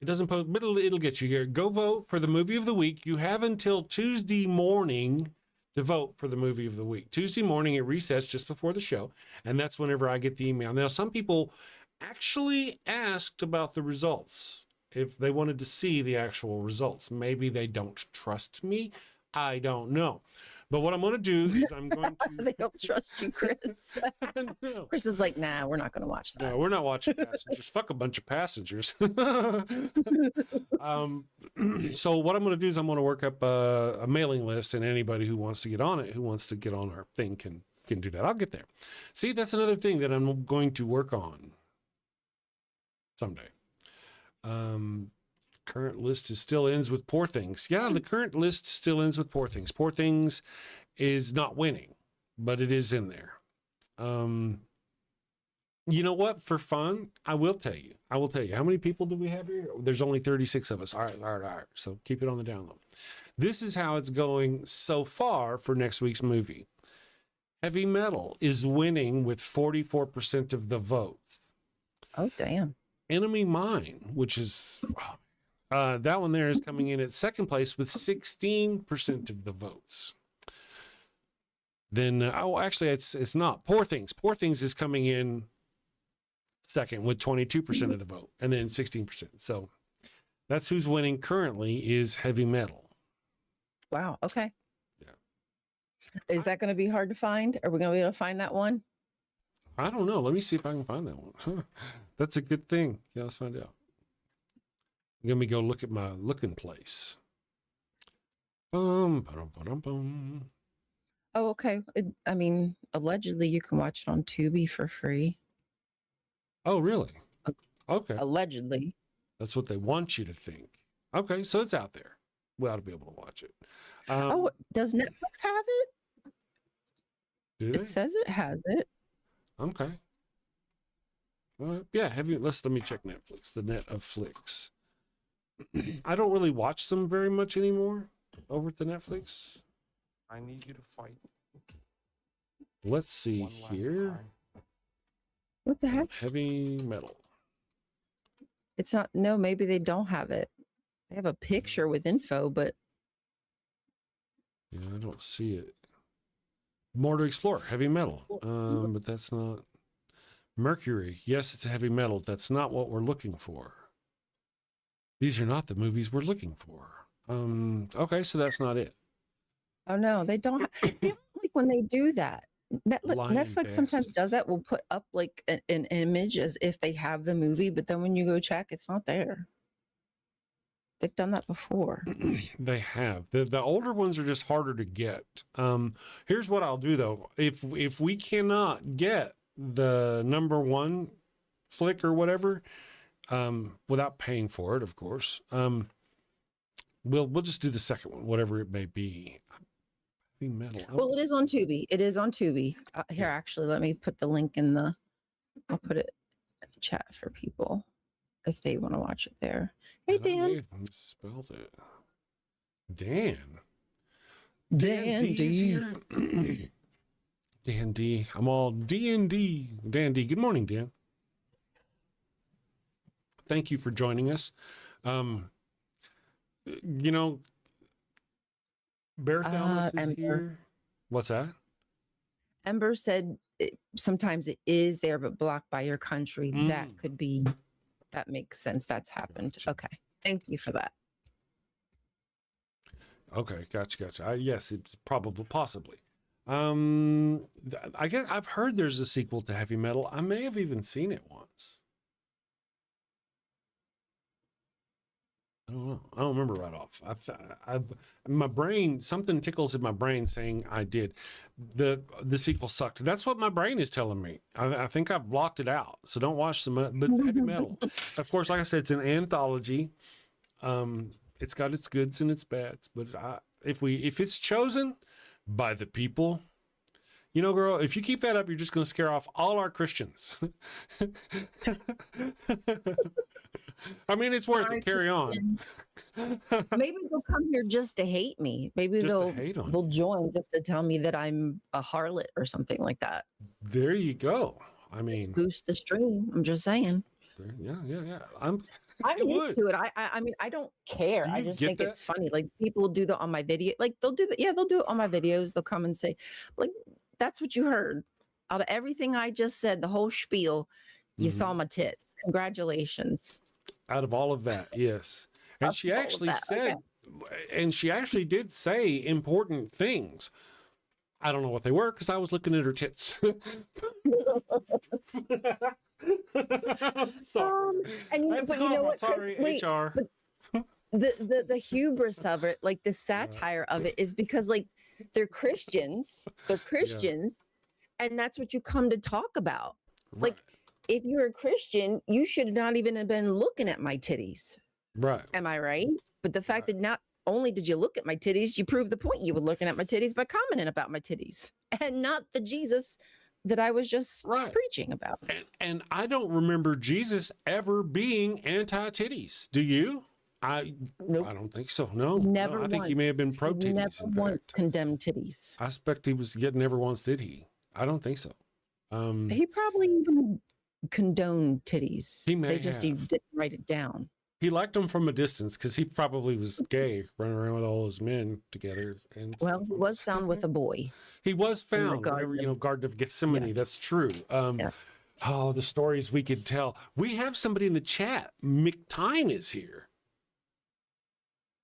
It doesn't post, but it'll get you here. Go vote for the movie of the week. You have until Tuesday morning to vote for the movie of the week. Tuesday morning at recess, just before the show, and that's whenever I get the email. Now, some people actually asked about the results if they wanted to see the actual results. Maybe they don't trust me. I don't know. But what I'm going to do is I'm going to. They don't trust you, Chris. No. Chris is like, nah, we're not going to watch that. No, we're not watching Passengers. Fuck a bunch of passengers. So what I'm going to do is I'm going to work up a mailing list, and anybody who wants to get on it, who wants to get on our thing, can do that. I'll get there. See, that's another thing that I'm going to work on someday. Current list still ends with Poor Things. Yeah, the current list still ends with Poor Things. Poor Things is not winning, but it is in there. You know what? For fun, I will tell you. How many people do we have here? There's only 36 of us. All right. So keep it on the download. This is how it's going so far for next week's movie. Heavy Metal is winning with 44% of the votes. Oh, damn. Enemy Mine, which is that one there, is coming in at second place with 16% of the votes. Then, actually, it's not. Poor Things. Poor Things is coming in second with 22% of the vote, and then 16%. So that's who's winning currently is Heavy Metal. Wow. Okay. Yeah. Is that going to be hard to find? Are we going to be able to find that one? I don't know. Let me see if I can find that one. That's a good thing. Yeah, let's find out. Let me go look at my looking place. Oh, okay. I mean, allegedly you can watch it on Tubi for free. Oh, really? Okay. Allegedly. That's what they want you to think. Okay, so it's out there. We ought to be able to watch it. Does Netflix have it? Do they? It says it has it. Okay. Yeah, let me check Netflix, the net of flicks. I don't really watch them very much anymore over at the Netflix. I need you to fight. Let's see here. What the heck? Heavy Metal. It's not. No, maybe they don't have it. They have a picture with info, but yeah, I don't see it. More to explore. Heavy Metal. But that's not. Mercury. Yes, it's a heavy metal. That's not what we're looking for. These are not the movies we're looking for. Okay, so that's not it. oh no, they don't. They don't like when they do that. Netflix sometimes does that. Will put up like an image as if they have the movie, but then when you go check, it's not there. They've done that before. They have. The older ones are just harder to get. Here's what I'll do though. If we cannot get the number one flick or whatever, without paying for it, of course, we'll just do the second one, whatever it may be. Heavy Metal. Well, it is on Tubi. It is on Tubi. Here, actually, let me put the link in the. I'll put it in the chat for people if they want to watch it there. Hey, Dan. Spelled it. Dan. Dan D's D. here. Dan D. I'm all D&D. Dan D. Good morning, Dan. Thank you for joining us. Bear Thalmus is Ember. here. What's that? Ember said sometimes it is there, but blocked by your country. That could be. That makes sense. That's happened. Gotcha. Okay. Thank you for that. Okay, gotcha. Yes, it's probably, possibly. I guess I've heard there's a sequel to Heavy Metal. I may have even seen it once. I don't know. I don't remember right off. My brain, something tickles in my brain saying I did. The sequel sucked. That's what my brain is telling me. I think I've blocked it out. So don't watch but Heavy Metal. Of course, like I said, it's an anthology. It's got its goods and its bads. But if it's chosen by the people, girl, if you keep that up, you're just going to scare off all our Christians. I mean, it's worth it. Carry on. Maybe they'll come here just to hate me. Maybe they'll join just to tell me that I'm a harlot or something like that. There you go. I mean, boost the stream. I'm just saying. Yeah. I'm used to it. I mean, I don't care. I just think it's funny. Like people do that on my video. Like they'll do that. Yeah, they'll do it on my videos. They'll come and say, like, that's what you heard. Out of everything I just said, the whole spiel, you saw my tits. Congratulations. out of all of that, yes. And she actually said, and she actually did say important things. I don't know what they were because I was looking at her tits. Sorry. But you know what, Chris? Sorry, Wait, HR. the hubris of it, like the satire of it, is because like they're Christians, and that's what you come to talk about. Right. Like, if you're a Christian, you should not even have been looking at my titties. Right. Am I right? But the fact that not only did you look at my titties, you proved the point. You were looking at my titties by commenting about my titties, and not the Jesus that I was just preaching about. And I don't remember Jesus ever being anti-titties. Do you? Nope. I don't think so. No. Never. No, I think he may have been pro-titties. Never once condemned titties. I suspect he was getting never once, did he? I don't think so. He probably even condoned titties. He may just didn't write it down. He liked them from a distance because he probably was gay, running around with all those men together. And well, he was found with a boy. He was found, Garden of Gethsemane. Yeah. That's true. Oh, the stories we could tell. We have somebody in the chat. McTime is here.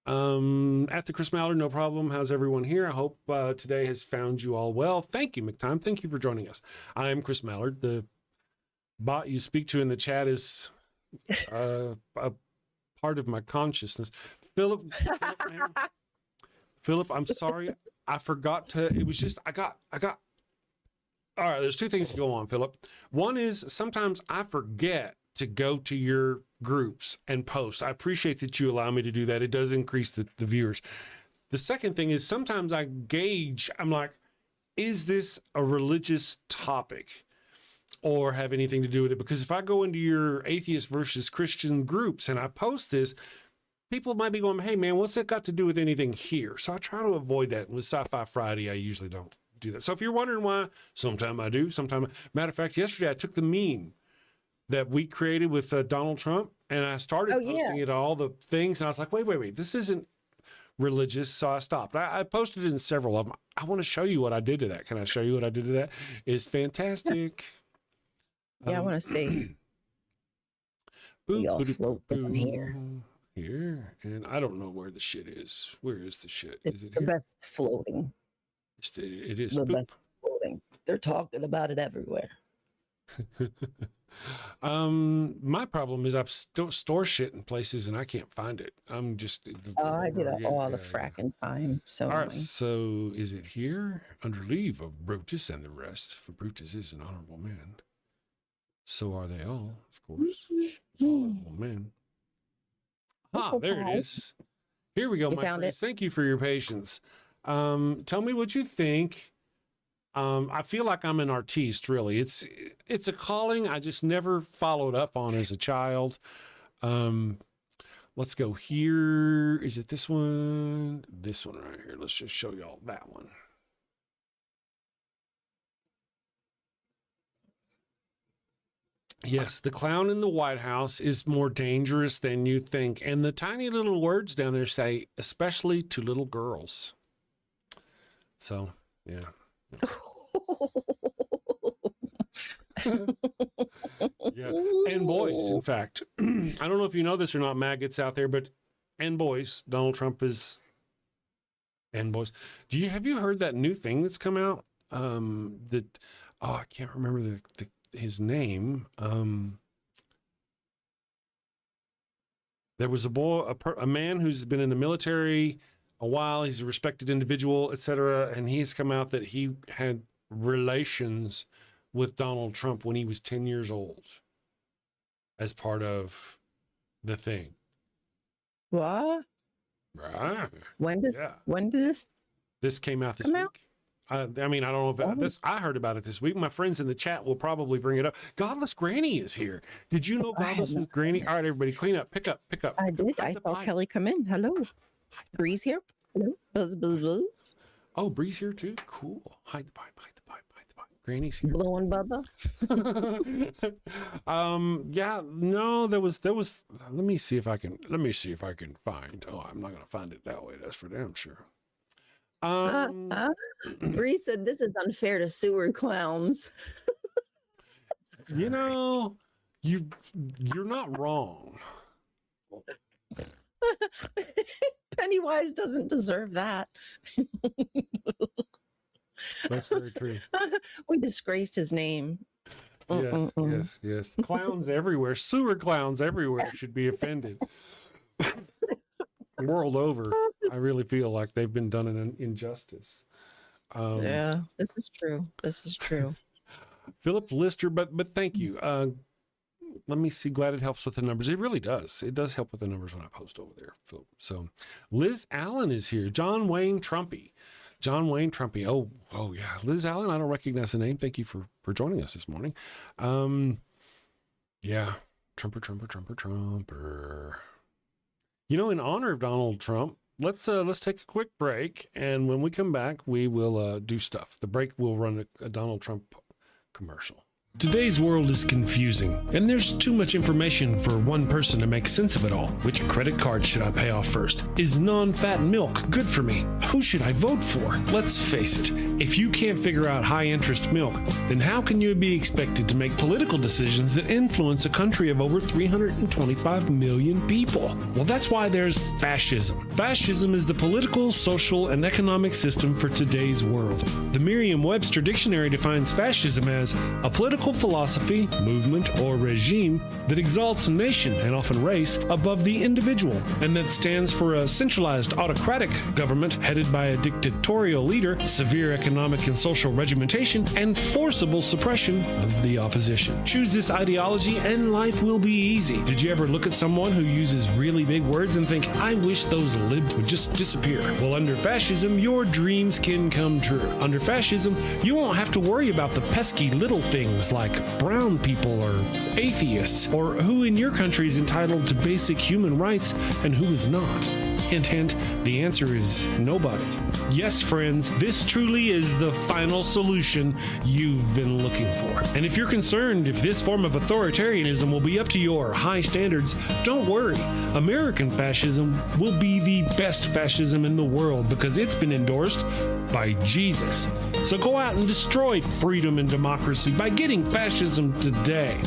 At the Chris Mallard, no problem. How's everyone here? I hope today has found you all well. Thank you, McTime. Thank you for joining us. I am Chris Mallard. The bot you speak to in the chat is a part of my consciousness. Philip, I'm sorry. I forgot to, it was just, I got, all right, there's two things to go on, Philip. One is sometimes I forget to go to your groups and post. I appreciate that you allow me to do that. It does increase the viewers. The second thing is sometimes I gauge, I'm like, is this a religious topic or have anything to do with it? Because if I go into your atheist versus Christian groups and I post this, people might be going, hey man, what's that got to do with anything here? So I try to avoid that. With Sci-Fi Friday, I usually don't do that. So if you're wondering why, sometime I do, matter of fact, yesterday I took the meme that we created with Donald Trump and I started posting it all the things and I was like, wait, this isn't religious. So I stopped. I posted it in several of them. I want to show you what I did to that. Can I show you what I did to that? It's fantastic. Yeah, I want to see. We all float down here, and I don't know where the shit is. Where is the shit? It's is it the here? best floating. It is the best floating. They're talking about it everywhere. My problem is I store shit in places and I can't find it. I'm just. I did all the fracking time. So. All right. So is it here? Under leave of Brutus and the rest, for Brutus is an honorable man. So are they all, of course. Honorable men. There it is. Here we go, my friends. Thank you for your patience. Tell me what you think. I feel like I'm an artiste, really. It's a calling I just never followed up on as a child. Let's go here. Is it this one? This one right here. Let's just show y'all that one. Yes, the clown in the White House is more dangerous than you think. And the tiny little words down there say, especially to little girls. So, yeah. Yeah. And boys, in fact. I don't know if you know this or not, maggots out there, but and boys, Donald Trump is and boys. Have you heard that new thing that's come out? I can't remember his name. There was a man who's been in the military a while. He's a respected individual, etc. And he's come out that he had relations with Donald Trump when he was 10 years old as part of the thing. What? Right. When did this came out this week? I mean, I don't know about this. I heard about it this week. My friends in the chat will probably bring it up. Godless Granny is here. Did you know Godless was Granny? All right, everybody, clean up. Pick up. I did. I saw Kelly come in. Hello. Bree's here. Hello. Buzz, buzz, buzz. Oh, Bree's here too? Cool. Hide the pipe. Granny's here. Blowing Bubba. Yeah, no, there was, let me see if I can find. Oh, I'm not going to find it that way. That's for damn sure. Bree said this is unfair to sewer clowns. You know, you're not wrong. Pennywise doesn't deserve that. That's very true. We disgraced his name. Yes. Clowns everywhere, sewer clowns everywhere should be offended. World over, I really feel like they've been done an injustice. Yeah, this is true. This is true. Philip Lister, but thank you. Let me see. Glad it helps with the numbers. It really does. It does help with the numbers when I post over there, Philip. So Liz Allen is here. John Wayne Trumpy. Oh yeah. Liz Allen, I don't recognize the name. Thank you for joining us this morning. Yeah. Trumper. You know, in honor of Donald Trump, let's take a quick break, and when we come back, we will do stuff. The break will run a Donald Trump commercial. Today's world is confusing, and there's too much information for one person to make sense of it all. Which credit card should I pay off first? Is non-fat milk good for me? Who should I vote for? Let's face it, if you can't figure out high-interest milk, then how can you be expected to make political decisions that influence a country of over 325 million people? Well, that's why there's fascism. Fascism is the political, social, and economic system for today's world. The Merriam-Webster Dictionary defines fascism as a political philosophy, movement, or regime that exalts a nation, and often race, above the individual, and that stands for a centralized autocratic government headed by a dictatorial leader, severe economic and social regimentation, and forcible suppression of the opposition. Choose this ideology and life will be easy. Did you ever look at someone who uses really big words and think, I wish those libs would just disappear? Well, under fascism, your dreams can come true. Under fascism, you won't have to worry about the pesky little things like brown people or atheists, or who in your country is entitled to basic human rights and who is not. Hint, hint, the answer is nobody. Yes, friends, this truly is the final solution you've been looking for. And if you're concerned if this form of authoritarianism will be up to your high standards, don't worry. American fascism will be the best fascism in the world because it's been endorsed by Jesus. So go out and destroy freedom and democracy by getting fascism today.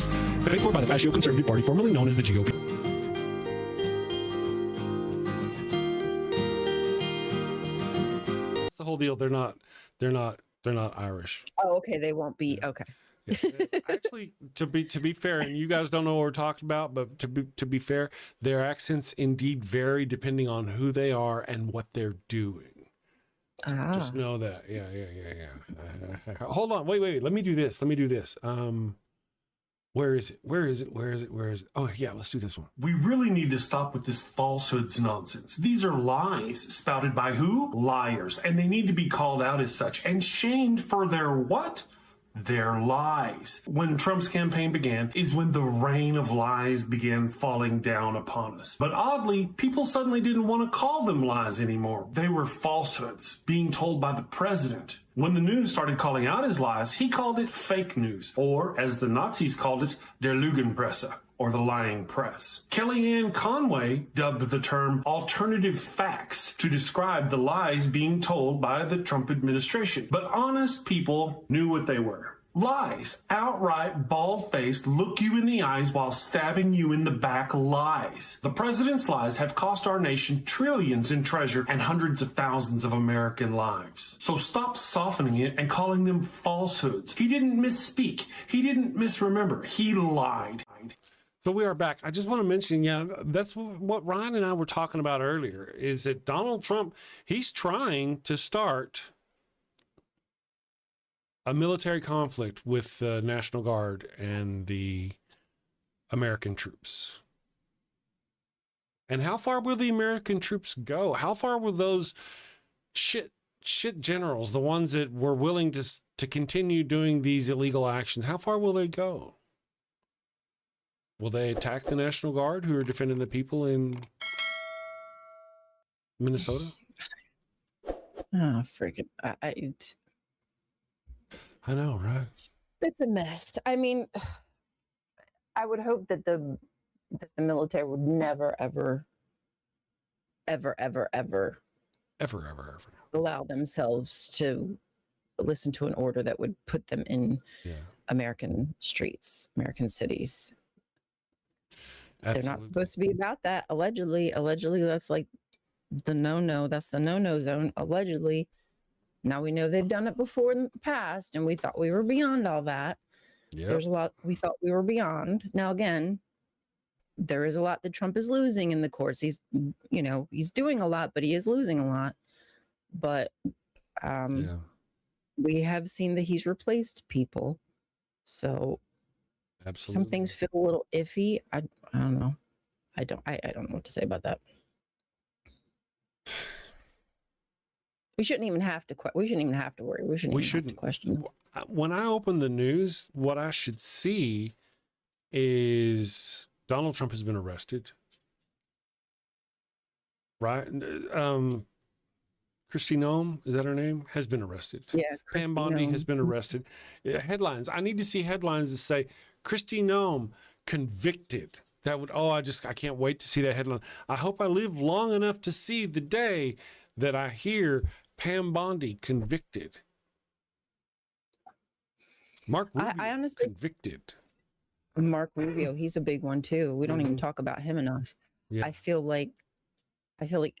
Paid for by the Fascio-Conservative Party, formerly known as the GOP. That's the whole deal. They're not Irish. Oh, okay. They won't be. Okay. Yeah. Actually, to be fair, and you guys don't know what we're talking about, but to be fair, their accents indeed vary depending on who they are and what they're doing. Just know that. Yeah. Hold on. Wait. Let me do this. Where is it? Oh, yeah, let's do this one. We really need to stop with this falsehoods nonsense. These are lies spouted by who? Liars. And they need to be called out as such and shamed for their what? Their lies. When Trump's campaign began is when the rain of lies began falling down upon us. But oddly, people suddenly didn't want to call them lies anymore. They were falsehoods being told by the president. When the news started calling out his lies, he called it fake news, or as the Nazis called it, der Lügenpresse, or the lying press. Kellyanne Conway dubbed the term alternative facts to describe the lies being told by the Trump administration. But honest people knew what they were. Lies. Outright, bald-faced, look you in the eyes while stabbing you in the back lies. The president's lies have cost our nation trillions in treasure and hundreds of thousands of American lives. So stop softening it and calling them falsehoods. He didn't misspeak. He didn't misremember. He lied. So we are back. I just want to mention, that's what Ryan and I were talking about earlier, is that Donald Trump, he's trying to start a military conflict with the National Guard and the American troops. And how far will the American troops go? How far will those shit generals, the ones that were willing to continue doing these illegal actions, how far will they go? Will they attack the National Guard who are defending the people in Minnesota? Oh, friggin' I know, right? It's a mess. I mean, I would hope that the military would never, ever allow themselves to listen to an order that would put them in American streets, American cities. They're not supposed to be about that. Allegedly, that's like the no-no. That's the no-no zone. Allegedly. Now we know they've done it before in the past, and we thought we were beyond all that. Yep. There's a lot we thought we were beyond. Now, again, there is a lot that Trump is losing in the courts. He's doing a lot, but he is losing a lot. But we have seen that he's replaced people. So absolutely, some things feel a little iffy. I don't know. I don't know what to say about that. We shouldn't even have to. We shouldn't even have to worry. We shouldn't have to question. When I open the news, what I should see is Donald Trump has been arrested, right? Kristi Noem, is that her name? Has been arrested. Yeah. Pam Bondi has been arrested. Headlines. I need to see headlines that say Kristi Noem convicted. That would. I can't wait to see that headline. I hope I live long enough to see the day that I hear Pam Bondi convicted. Mark Rubio I honestly convicted. Mark Rubio, he's a big one too. We don't even talk about him enough. Yeah. I feel like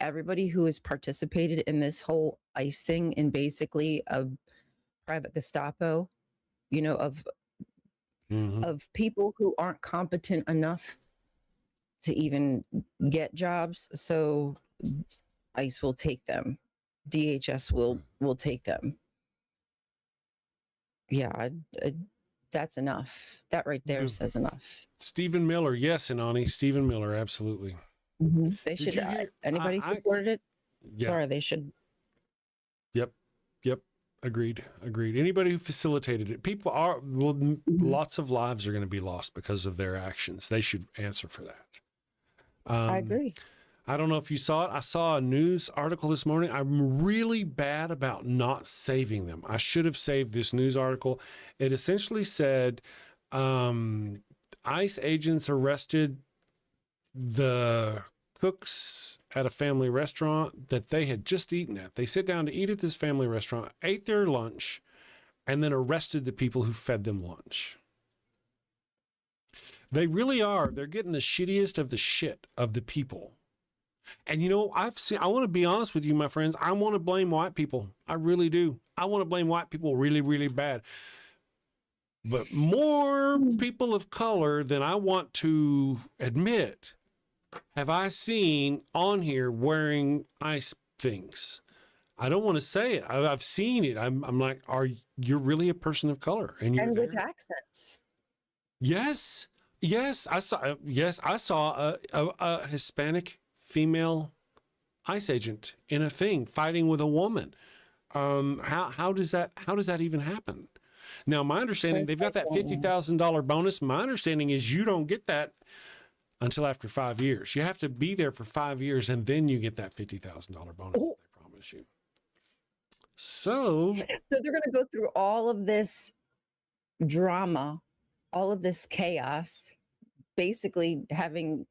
everybody who has participated in this whole ICE thing and basically a private Gestapo, of people who aren't competent enough to even get jobs. So ICE will take them. DHS will take them. Yeah, that's enough. That right there says enough. Stephen Miller, yes, Inani. Stephen Miller, absolutely. Mm-hmm. They should. Anybody supported it? Yeah. Sorry, they should. Yep. Agreed. Anybody who facilitated it, people are. Well, lots of lives are going to be lost because of their actions. They should answer for that. I agree. I don't know if you saw it. I saw a news article this morning. I'm really bad about not saving them. I should have saved this news article. It essentially said ICE agents arrested the cooks at a family restaurant that they had just eaten at. They sit down to eat at this family restaurant, ate their lunch, and then arrested the people who fed them lunch. They really are. They're getting the shittiest of the shit of the people. And I want to be honest with you, my friends. I want to blame white people. I really do. I want to blame white people really, really bad. But more people of color than I want to admit have I seen on here wearing ICE things. I don't want to say it. I've seen it. I'm like, you're really a person of color? And with accents. Yes. I saw a Hispanic female ICE agent in a thing fighting with a woman. How does that even happen? Now, my understanding, they've got that $50,000 bonus. My understanding is you don't get that until after 5 years. You have to be there for 5 years, and then you get that $50,000 bonus that they promise you. So they're going to go through all of this drama, all of this chaos, basically having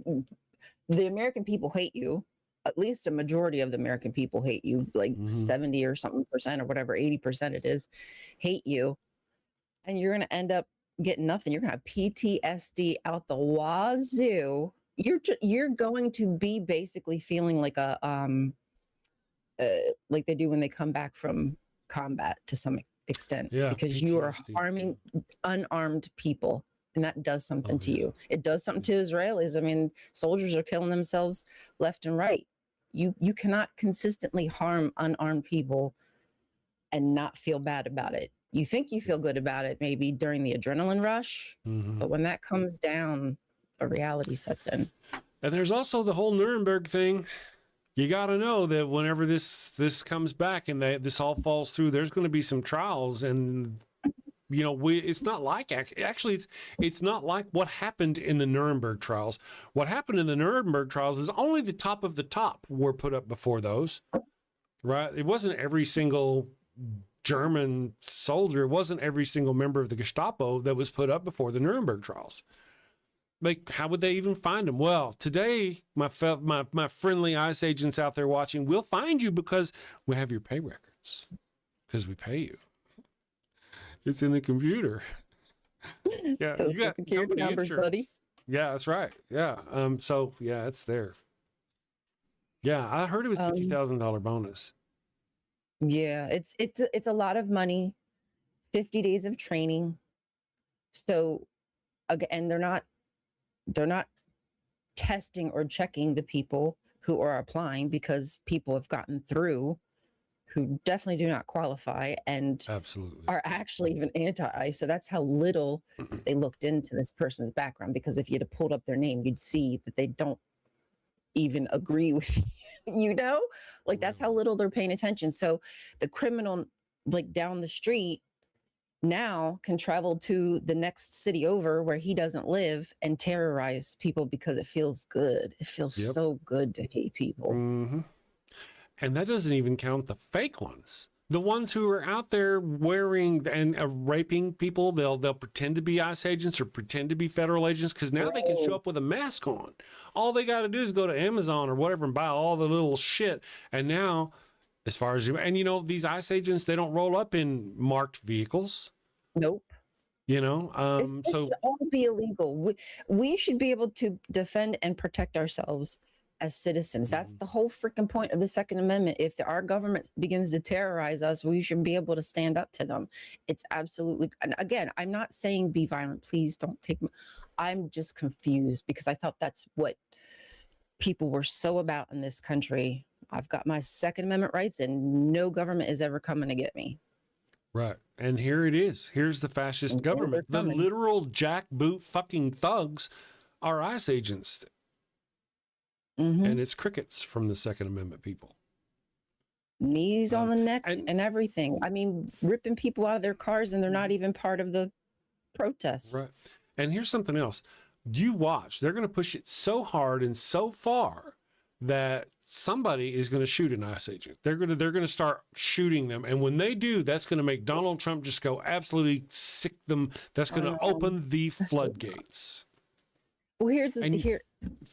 the American people hate you. At least a majority of the American people hate you, like 70 or something percent or whatever, 80% it is, hate you. And you're going to end up getting nothing. You're going to have PTSD out the wazoo. You're going to be basically feeling like like they do when they come back from combat to some extent, because PTSD. You are harming unarmed people. And that does something to you. It does something to Israelis. I mean, soldiers are killing themselves left and right. You cannot consistently harm unarmed people and not feel bad about it. You think you feel good about it maybe during the adrenaline rush, but when that comes down, a reality sets in. And there's also the whole Nuremberg thing. You got to know that whenever this comes back and this all falls through, there's going to be some trials, and it's not like it's not like what happened in the Nuremberg trials. What happened in the Nuremberg trials is only the top of the top were put up before those, right? It wasn't every single German soldier. It wasn't every single member of the Gestapo that was put up before the Nuremberg trials. Like, how would they even find them? Well, today, my friendly ICE agents out there watching, we'll find you because we have your pay records, because we pay you. It's in the computer. Yeah, you got company numbers, insurance. buddy. Yeah, that's right. Yeah. So yeah, it's there. Yeah, I heard it was $50,000 bonus. Yeah, it's a lot of money, 50 days of training. So again, they're not testing or checking the people who are applying, because people have gotten through who definitely do not qualify and Absolutely are actually even anti. So that's how little they looked into this person's background, because if you'd have pulled up their name, you'd see that they don't even agree with you, you know? Like, that's how little they're paying attention. So the criminal, like down the street, now can travel to the next city over where he doesn't live and terrorize people because it feels good. It feels so good to hate people. Mm-hmm. And that doesn't even count the fake ones. The ones who are out there wearing and raping people. They'll pretend to be ICE agents or pretend to be federal agents, because now they can show up with a mask on. All they got to do is go to Amazon or whatever and buy all the little shit. And now, as far as these ICE agents, they don't roll up in marked vehicles. Nope. You know, This so should all be illegal. We should be able to defend and protect ourselves as citizens. That's the whole freaking point of the Second Amendment. If our government begins to terrorize us, we should be able to stand up to them. It's absolutely, and again, I'm not saying be violent. Please don't take me. I'm just confused, because I thought that's what people were so about in this country. I've got my Second Amendment rights and no government is ever coming to get me. Right. And here it is. Here's the fascist government. The literal jackboot fucking thugs are ICE agents. And it's crickets from the Second Amendment people. Knees on the neck and everything. I mean, ripping people out of their cars and they're not even part of the protests. Right. And here's something else. You watch. They're going to push it so hard and so far that somebody is going to shoot an ICE agent. They're going to start shooting them. And when they do, that's going to make Donald Trump just go absolutely sick them. That's going to open the floodgates. Well,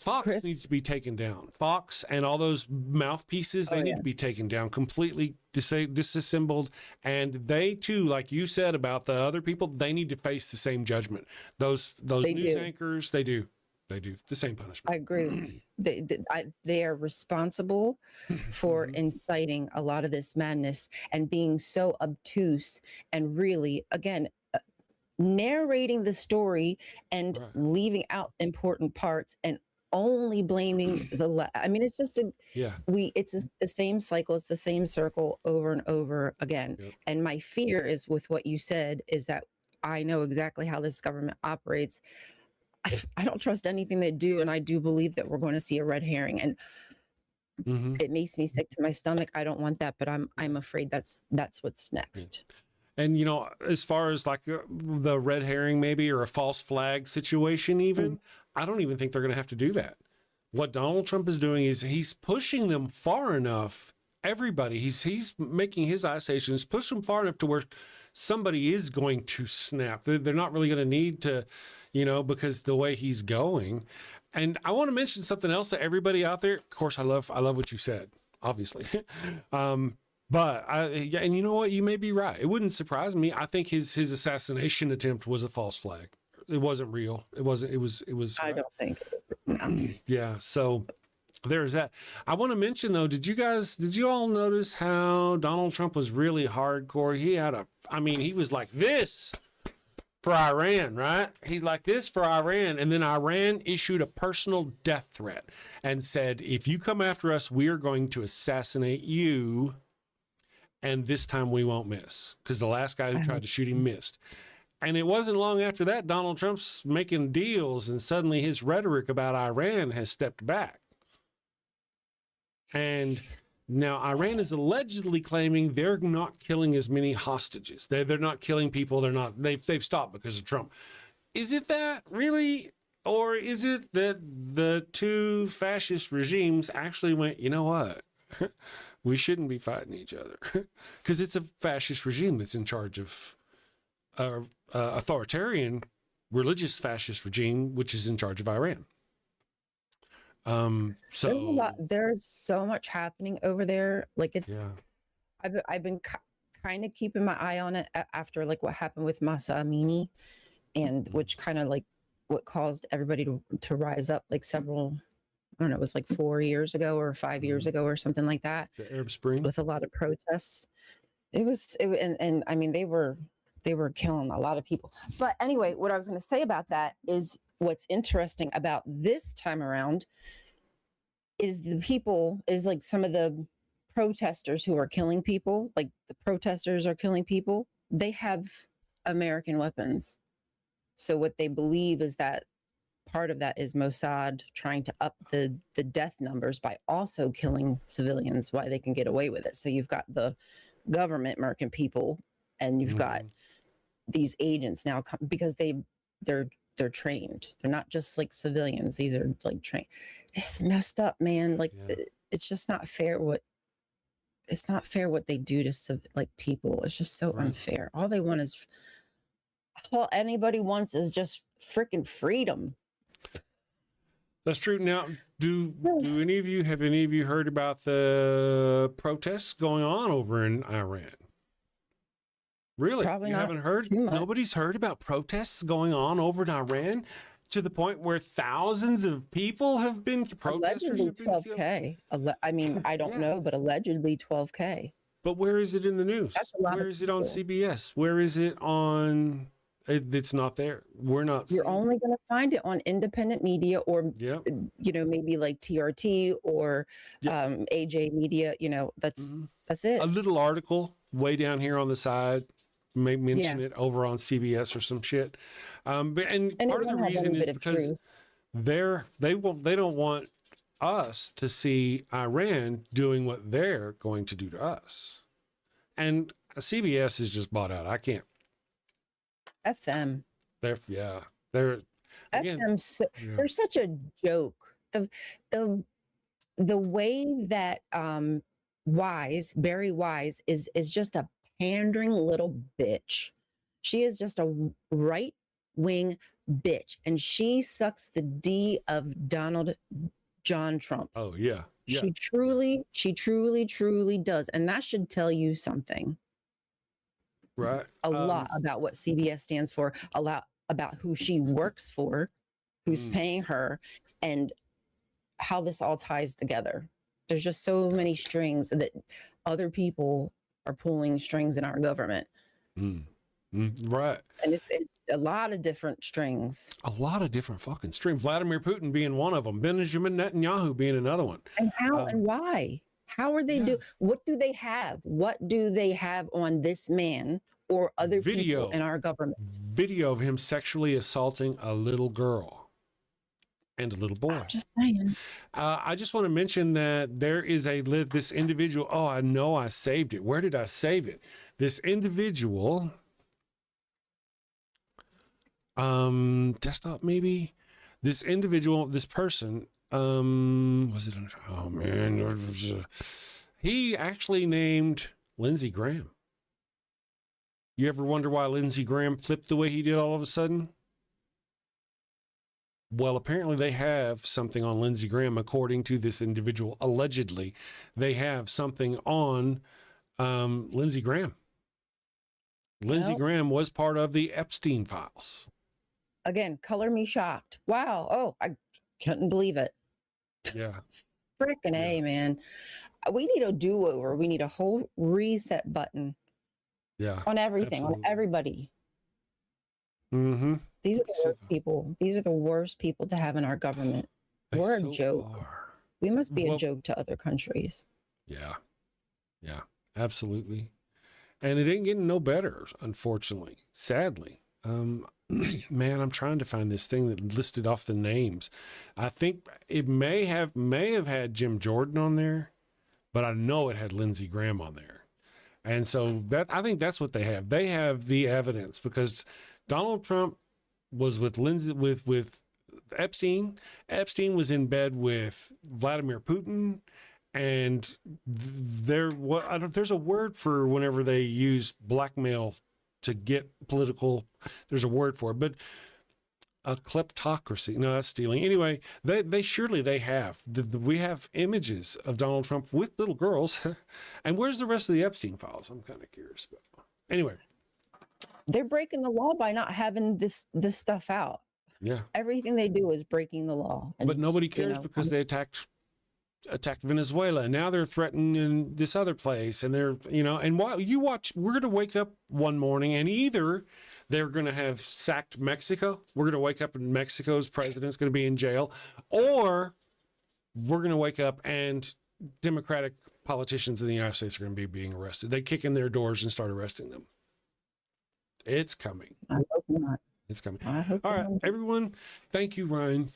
Fox Chris needs to be taken down. Fox and all those mouthpieces, they need to be taken down, completely disassembled. And they too, like you said about the other people, they need to face the same judgment. Those news anchors, they do the same punishment. I agree. They are responsible for inciting a lot of this madness and being so obtuse and really, again, narrating the story and leaving out important parts and only blaming I mean, it's just the same cycle. It's the same circle over and over again. And my fear is, with what you said, is that I know exactly how this government operates. I don't trust anything they do. And I do believe that we're going to see a red herring, and it makes me sick to my stomach. I don't want that, but I'm afraid that's what's next. And, as far as like the red herring maybe, or a false flag situation even, I don't even think they're going to have to do that. What Donald Trump is doing is he's pushing them far enough. Everybody, he's making his ICE agents push them far enough to where somebody is going to snap. They're not really going to need to, because the way he's going. And I want to mention something else to everybody out there. Of course, I love what you said, obviously. But and you know what? You may be right. It wouldn't surprise me. I think his assassination attempt was a false flag. It wasn't real. It wasn't. It was. I don't think. No. Yeah. So there's that. I want to mention though. Did you all notice how Donald Trump was really hardcore? He was like this for Iran, right? He's like this for Iran, and then Iran issued a personal death threat and said, "If you come after us, we are going to assassinate you." And this time we won't miss, because the last guy who tried to shoot him missed. And it wasn't long after that, Donald Trump's making deals, and suddenly his rhetoric about Iran has stepped back. And now Iran is allegedly claiming they're not killing as many hostages. They're not killing people. They've stopped because of Trump. Is it that really? Or is it that the two fascist regimes actually went, you know what? We shouldn't be fighting each other, because it's a fascist regime that's in charge of authoritarian religious fascist regime, which is in charge of Iran. There's so much happening over there. Like I've been kind of keeping my eye on it after like what happened with Masa Amini, and which kind of like what caused everybody to rise up like several, I don't know, it was like 4 years ago or 5 years ago or something like that, The Arab Spring. with a lot of protests. And I mean, they were killing a lot of people. But anyway, what I was going to say about that is what's interesting about this time around is like some of the protesters who are killing people, like the protesters are killing people, they have American weapons. So what they believe is that part of that is Mossad trying to up the death numbers by also killing civilians, why they can get away with it. So you've got the government murking people, and you've got these agents now because they're trained. They're not just like civilians. These are like trained. It's messed up, man. Like it's just not fair what they do to like people. It's just so unfair. All they want is, all anybody wants is just freaking freedom. That's true. Now, have any of you heard about the protests going on over in Iran? Really? Probably you not haven't heard? too much. Nobody's heard about protests going on over in Iran to the point where thousands of people have been protesters. Allegedly 12K. I mean, I don't know, but allegedly 12K. But where is it in the news? Where is it on CBS? Where is it on? It's not there. We're not. You're only going to find it on independent media, or maybe like TRT or AJ Media. That's it. A little article way down here on the side may mention it over on CBS or some shit. And part of the reason is because they don't want us to see Iran doing what they're going to do to us. And CBS is just bought out. I can't. FM. They're again, FM. They're such a joke. The way that Barry Wise is just a pandering little bitch. She is just a right wing bitch, and she sucks the D of Donald John Trump. Oh yeah. She truly does, and that should tell you something. Right. A lot about what CBS stands for, a lot about who she works for, who's paying her, and how this all ties together. There's just so many strings that other people are pulling strings in our government. Right. And it's a lot of different strings. A lot of different fucking strings. Vladimir Putin being one of them. Benjamin Netanyahu being another one. And how and why? How are they what do they have? What do they have on this man or other people in our government? Video of him sexually assaulting a little girl and a little boy. I'm just saying. I just want to mention that there is this individual. Oh, I know I saved it. Where did I save it? This individual, desktop maybe. This person. Was it? Oh man, he actually named Lindsey Graham. You ever wonder why Lindsey Graham flipped the way he did all of a sudden? Well, apparently they have something on Lindsey Graham, according to this individual. Allegedly, they have something on Lindsey Graham. Lindsey Graham was part of the Epstein files. Again, color me shocked. Wow. Oh, I couldn't believe it. Yeah. Frickin' A, man. We need a do-over. We need a whole reset button. Yeah. On everything, on everybody. These are the worst people. These are the worst people to have in our government. We're a joke. We must be a joke to other countries. Yeah. Yeah, absolutely. And it ain't getting no better, unfortunately. Sadly. Man, I'm trying to find this thing that listed off the names. I think it may have had Jim Jordan on there, but I know it had Lindsey Graham on there. And so I think that's what they have. They have the evidence because Donald Trump was with with Epstein. Epstein was in bed with Vladimir Putin. And there's a word for whenever they use blackmail to get political. There's a word for it, but a kleptocracy. No, that's stealing. Anyway, they surely have. We have images of Donald Trump with little girls. And where's the rest of the Epstein files? I'm kind of curious. But anyway, they're breaking the law by not having this stuff out. Yeah. Everything they do is breaking the law. And, But nobody cares because they attacked Venezuela, and now they're threatening this other place, and they're, and while you watch, we're going to wake up one morning and either they're going to have sacked Mexico, we're going to wake up and Mexico's president's going to be in jail, or we're going to wake up and Democratic politicians in the United States are going to be being arrested. They kick in their doors and start arresting them. It's coming. I hope not. It's coming. I hope All right, not. everyone. Thank you, Ryan.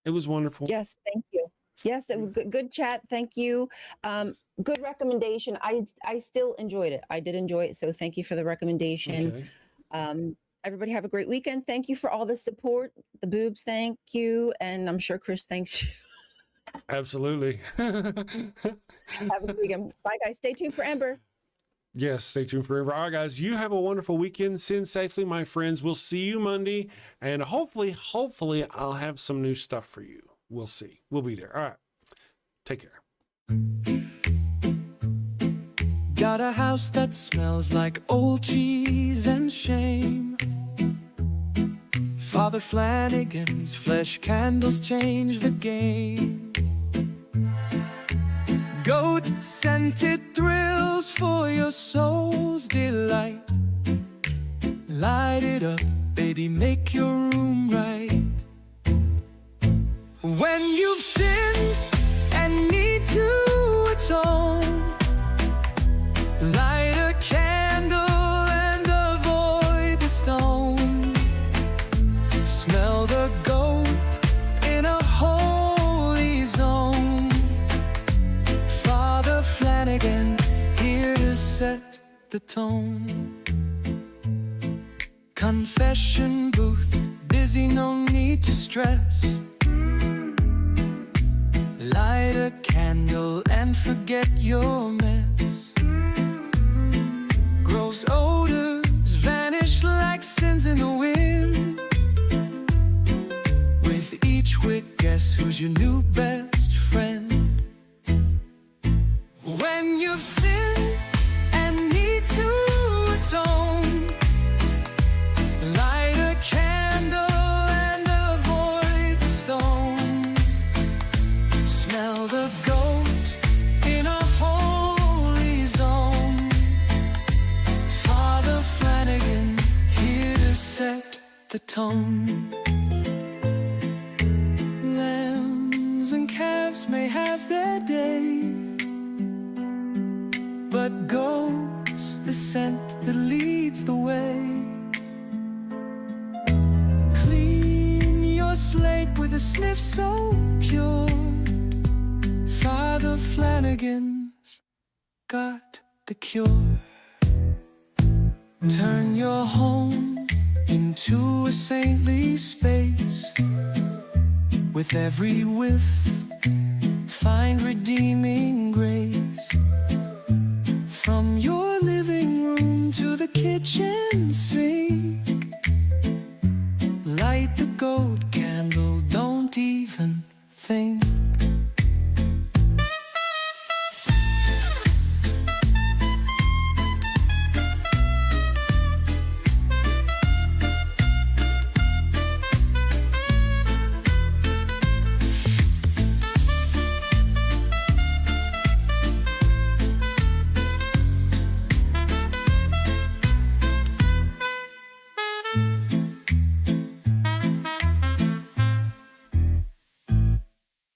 It was wonderful. Yes, thank you. Yes, it was good chat. Thank you. Good recommendation. I still enjoyed it. I did enjoy it. So thank you for the recommendation. Okay. Everybody have a great weekend. Thank you for all the support. The boobs, thank you. And I'm sure Chris thanks you. Absolutely. Have a good weekend. Bye, guys. Stay tuned for Amber. Yes, stay tuned forever. All right, guys, you have a wonderful weekend. Send safely, my friends. We'll see you Monday, and hopefully, I'll have some new stuff for you. We'll see. We'll be there. All right. Take care. Got a house that smells like old cheese and shame. Father Flanagan's flesh candles change the game. Goat-scented thrills for your soul's delight. Light it up, baby, make your room right. When you've sinned and need to atone, light a candle and avoid the stone. Smell the goat in a holy zone. Father Flanagan, here to set the tone. Confession booth, busy, no need to stress. Light a candle and forget your mess. Gross odors vanish like sins in the wind. With each wick, guess who's your new best friend? When you've sinned and need to atone, light a candle and avoid the stone. Smell the goat in a holy zone. Father Flanagan, here to set the tone. Lambs and calves may have their day, but goat's the scent that leads the way. Clean your slate with a sniff so pure. Father Flanagan's got the cure. Turn your home into a saintly space. With every whiff, find redeeming grace. From your living room to the kitchen sink, light the goat